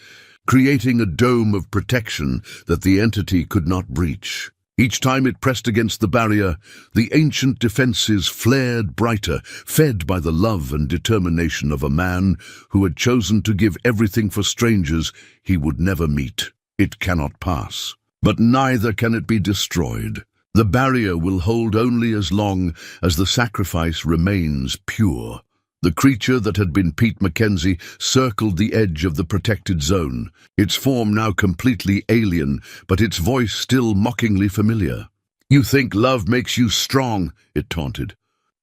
S1: creating a dome of protection that the entity could not breach. Each time it pressed against the barrier, the ancient defenses flared brighter, fed by the love and determination of a man who had chosen to give everything for strangers he would never meet. It cannot pass, but neither can it be destroyed. The barrier will hold only as long as the sacrifice remains pure. The creature that had been Pete Mackenzie circled the edge of the protected zone, its form now completely alien, but its voice still mockingly familiar. "You think love makes you strong," it taunted,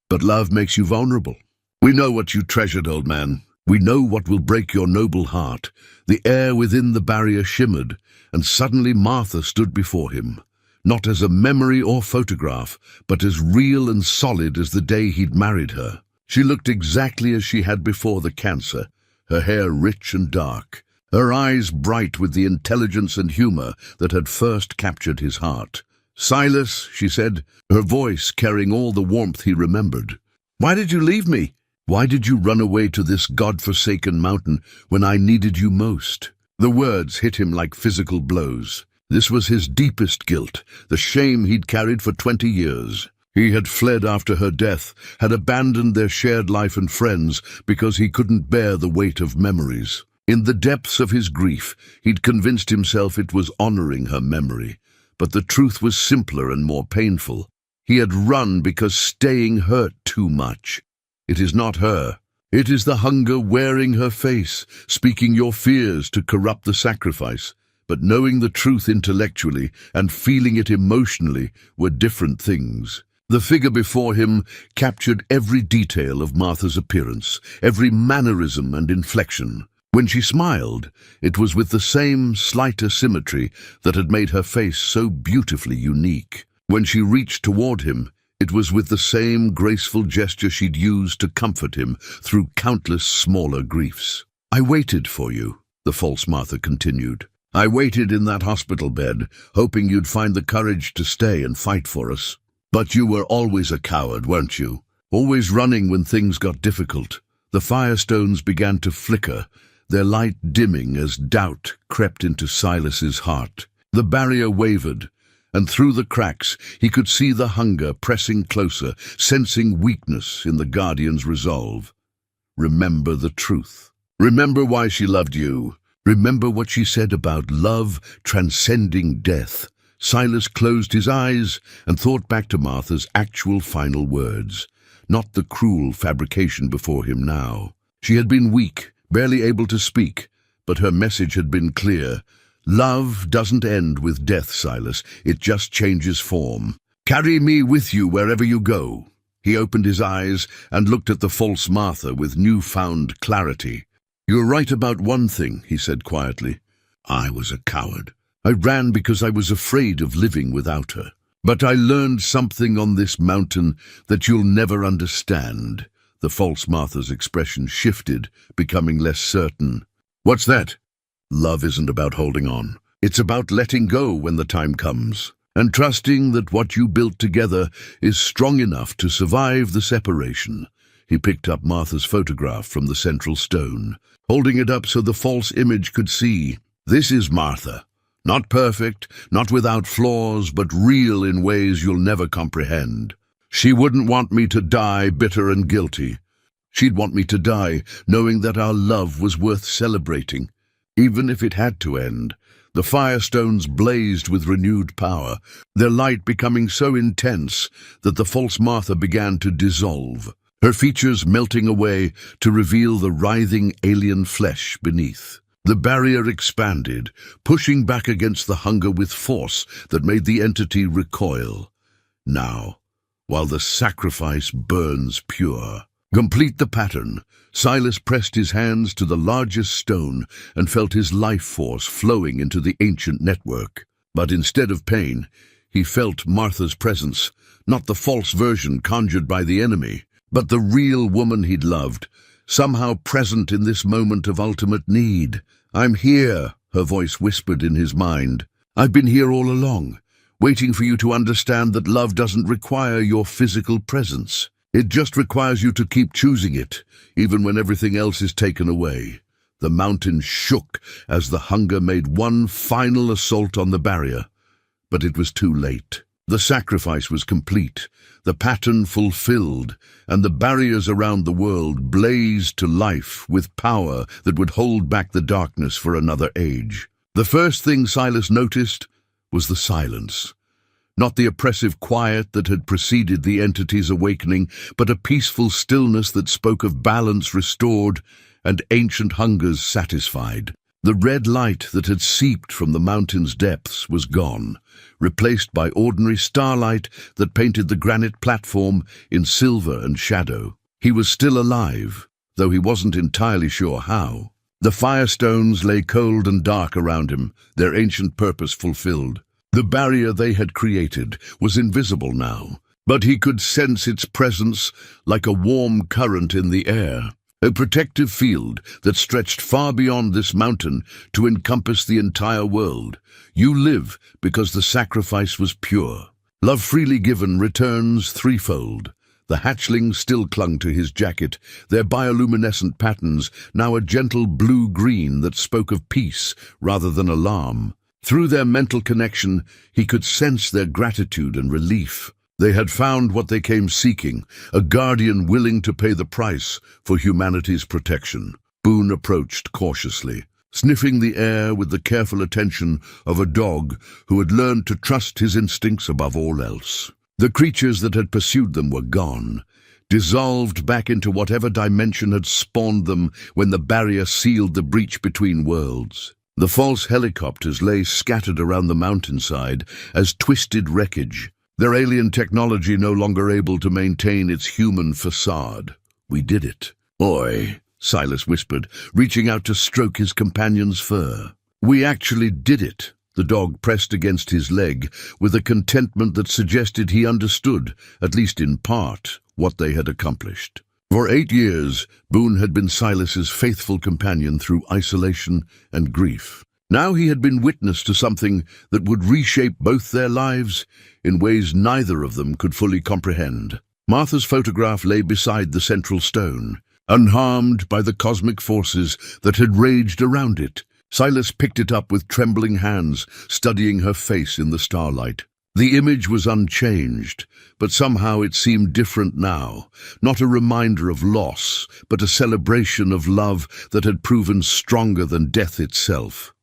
S1: "but love makes you vulnerable. We know what you treasured, old man. We know what will break your noble heart." The air within the barrier shimmered, and suddenly Martha stood before him, not as a memory or photograph, but as real and solid as the day he'd married her. She looked exactly as she had before the cancer, her hair rich and dark, her eyes bright with the intelligence and humor that had first captured his heart. "Silas," she said, her voice carrying all the warmth he remembered. "Why did you leave me? Why did you run away to this God-forsaken mountain when I needed you most?" The words hit him like physical blows. This was his deepest guilt, the shame he'd carried for 20 years. He had fled after her death, had abandoned their shared life and friends because he couldn't bear the weight of memories. In the depths of his grief, he'd convinced himself it was honoring her memory, but the truth was simpler and more painful. He had run because staying hurt too much. It is not her. It is the hunger wearing her face, speaking your fears to corrupt the sacrifice. But knowing the truth intellectually and feeling it emotionally were different things. The figure before him captured every detail of Martha's appearance, every mannerism and inflection. When she smiled, it was with the same slight asymmetry that had made her face so beautifully unique. When she reached toward him, it was with the same graceful gesture she'd used to comfort him through countless smaller griefs. "I waited for you," the false Martha continued. "I waited in that hospital bed, hoping you'd find the courage to stay and fight for us. But you were always a coward, weren't you? Always running when things got difficult." The firestones began to flicker, their light dimming as doubt crept into Silas's heart. The barrier wavered, and through the cracks he could see the hunger pressing closer, sensing weakness in the Guardian's resolve. Remember the truth. Remember why she loved you. Remember what she said about love transcending death. Silas closed his eyes and thought back to Martha's actual final words, not the cruel fabrication before him now. She had been weak, barely able to speak, but her message had been clear. "Love doesn't end with death, Silas. It just changes form. Carry me with you wherever you go." He opened his eyes and looked at the false Martha with newfound clarity. "You're right about one thing," he said quietly. "I was a coward. I ran because I was afraid of living without her. But I learned something on this mountain that you'll never understand." The false Martha's expression shifted, becoming less certain. "What's that?" "Love isn't about holding on. It's about letting go when the time comes, and trusting that what you built together is strong enough to survive the separation." He picked up Martha's photograph from the central stone, holding it up so the false image could see. "This is Martha. Not perfect, not without flaws, but real in ways you'll never comprehend. She wouldn't want me to die bitter and guilty. She'd want me to die knowing that our love was worth celebrating, even if it had to end." The firestones blazed with renewed power, their light becoming so intense that the false Martha began to dissolve, her features melting away to reveal the writhing alien flesh beneath. The barrier expanded, pushing back against the hunger with force that made the entity recoil. Now, while the sacrifice burns pure. Complete the pattern. Silas pressed his hands to the largest stone and felt his life force flowing into the ancient network. But instead of pain, he felt Martha's presence, not the false version conjured by the enemy, but the real woman he'd loved, somehow present in this moment of ultimate need. "I'm here," her voice whispered in his mind. "I've been here all along, waiting for you to understand that love doesn't require your physical presence. It just requires you to keep choosing it, even when everything else is taken away." The mountain shook as the hunger made one final assault on the barrier. But it was too late. The sacrifice was complete, the pattern fulfilled, and the barriers around the world blazed to life with power that would hold back the darkness for another age. The first thing Silas noticed was the silence. Not the oppressive quiet that had preceded the entity's awakening, but a peaceful stillness that spoke of balance restored and ancient hungers satisfied. The red light that had seeped from the mountain's depths was gone, replaced by ordinary starlight that painted the granite platform in silver and shadow. He was still alive, though he wasn't entirely sure how. The firestones lay cold and dark around him, their ancient purpose fulfilled. The barrier they had created was invisible now, but he could sense its presence like a warm current in the air. A protective field that stretched far beyond this mountain to encompass the entire world. You live because the sacrifice was pure. Love freely given returns threefold. The hatchlings still clung to his jacket, their bioluminescent patterns now a gentle blue-green that spoke of peace rather than alarm. Through their mental connection, he could sense their gratitude and relief. They had found what they came seeking, a guardian willing to pay the price for humanity's protection. Boone approached cautiously, sniffing the air with the careful attention of a dog who had learned to trust his instincts above all else. The creatures that had pursued them were gone, dissolved back into whatever dimension had spawned them when the barrier sealed the breach between worlds. The false helicopters lay scattered around the mountainside as twisted wreckage, their alien technology no longer able to maintain its human facade. "We did it." "Oi," Silas whispered, reaching out to stroke his companion's fur. "We actually did it." The dog pressed against his leg with a contentment that suggested he understood, at least in part, what they had accomplished. For 8 years, Boone had been Silas's faithful companion through isolation and grief. Now he had been witness to something that would reshape both their lives in ways neither of them could fully comprehend. Martha's photograph lay beside the central stone, unharmed by the cosmic forces that had raged around it. Silas picked it up with trembling hands, studying her face in the starlight. The image was unchanged, but somehow it seemed different now, not a reminder of loss, but a celebration of love that had proven stronger than death itself.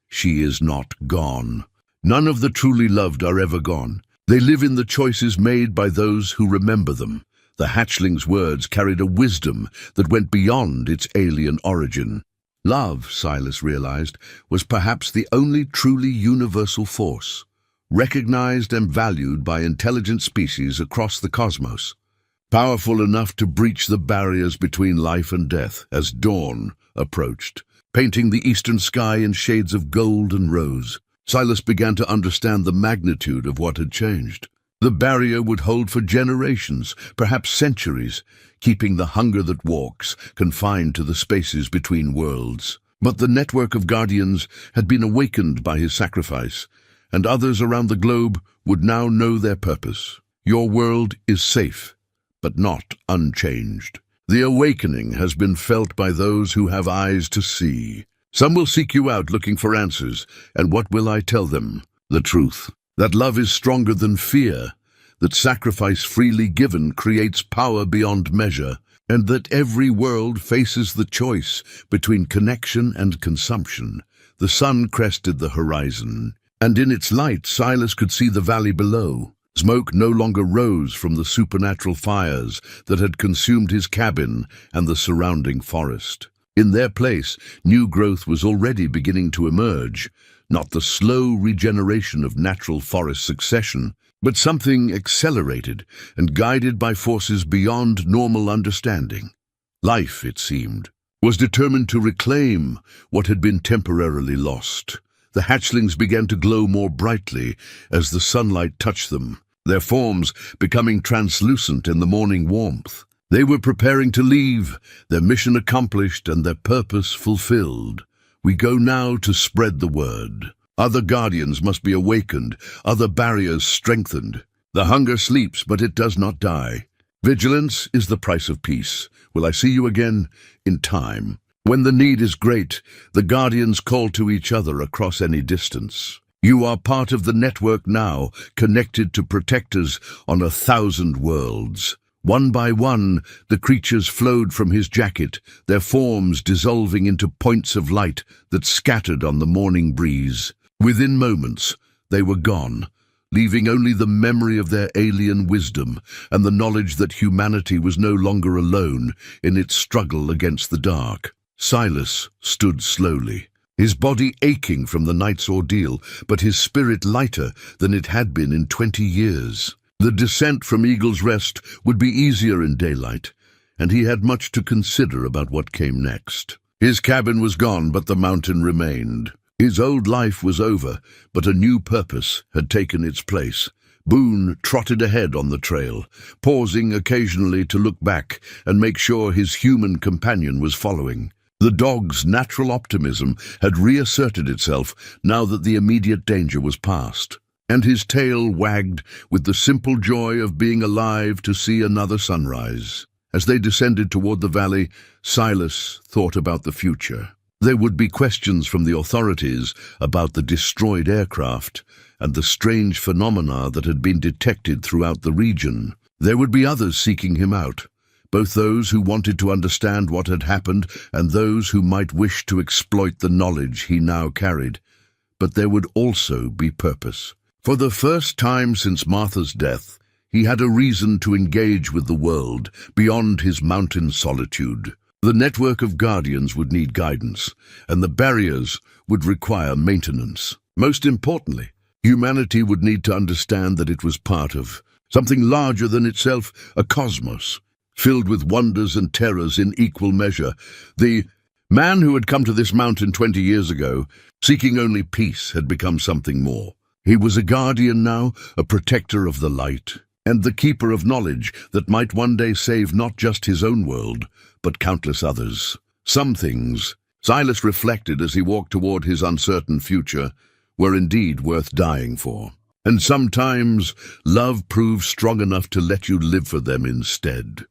S1: She is not gone. None of the truly loved are ever gone. They live in the choices made by those who remember them. The hatchling's words carried a wisdom that went beyond its alien origin. Love, Silas realized, was perhaps the only truly universal force, recognized and valued by intelligent species across the cosmos, powerful enough to breach the barriers between life and death as dawn approached, painting the eastern sky in shades of gold and rose. Silas began to understand the magnitude of what had changed. The barrier would hold for generations, perhaps centuries, keeping the hunger that walks confined to the spaces between worlds. But the network of guardians had been awakened by his sacrifice, and others around the globe would now know their purpose. Your world is safe, but not unchanged. The awakening has been felt by those who have eyes to see. Some will seek you out looking for answers, and what will I tell them? The truth. That love is stronger than fear, that sacrifice freely given creates power beyond measure, and that every world faces the choice between connection and consumption. The sun crested the horizon, and in its light Silas could see the valley below. Smoke no longer rose from the supernatural fires that had consumed his cabin and the surrounding forest. In their place, new growth was already beginning to emerge, not the slow regeneration of natural forest succession, but something accelerated and guided by forces beyond normal understanding. Life, it seemed, was determined to reclaim what had been temporarily lost. The hatchlings began to glow more brightly as the sunlight touched them, their forms becoming translucent in the morning warmth. They were preparing to leave, their mission accomplished and their purpose fulfilled. We go now to spread the word. Other guardians must be awakened, other barriers strengthened. The hunger sleeps, but it does not die. Vigilance is the price of peace. Will I see you again? In time. When the need is great, the guardians call to each other across any distance. You are part of the network now, connected to protectors on 1,000 worlds. One by one, the creatures flowed from his jacket, their forms dissolving into points of light that scattered on the morning breeze. Within moments, they were gone, leaving only the memory of their alien wisdom and the knowledge that humanity was no longer alone in its struggle against the dark. Silas stood slowly, his body aching from the night's ordeal, but his spirit lighter than it had been in 20 years. The descent from Eagle's Rest would be easier in daylight, and he had much to consider about what came next. His cabin was gone, but the mountain remained. His old life was over, but a new purpose had taken its place. Boone trotted ahead on the trail, pausing occasionally to look back and make sure his human companion was following. The dog's natural optimism had reasserted itself now that the immediate danger was past, and his tail wagged with the simple joy of being alive to see another sunrise. As they descended toward the valley, Silas thought about the future. There would be questions from the authorities about the destroyed aircraft and the strange phenomena that had been detected throughout the region. There would be others seeking him out, both those who wanted to understand what had happened and those who might wish to exploit the knowledge he now carried. But there would also be purpose. For the first time since Martha's death, he had a reason to engage with the world beyond his mountain solitude. The network of guardians would need guidance, and the barriers would require maintenance. Most importantly, humanity would need to understand that it was part of something larger than itself, a cosmos, filled with wonders and terrors in equal measure. The man who had come to this mountain 20 years ago, seeking only peace, had become something more. He was a guardian now, a protector of the light, and the keeper of knowledge that might one day save not just his own world, but countless others. Some things, Silas reflected as he walked toward his uncertain future, were indeed worth dying for. And sometimes love proves strong enough to let you live for them instead.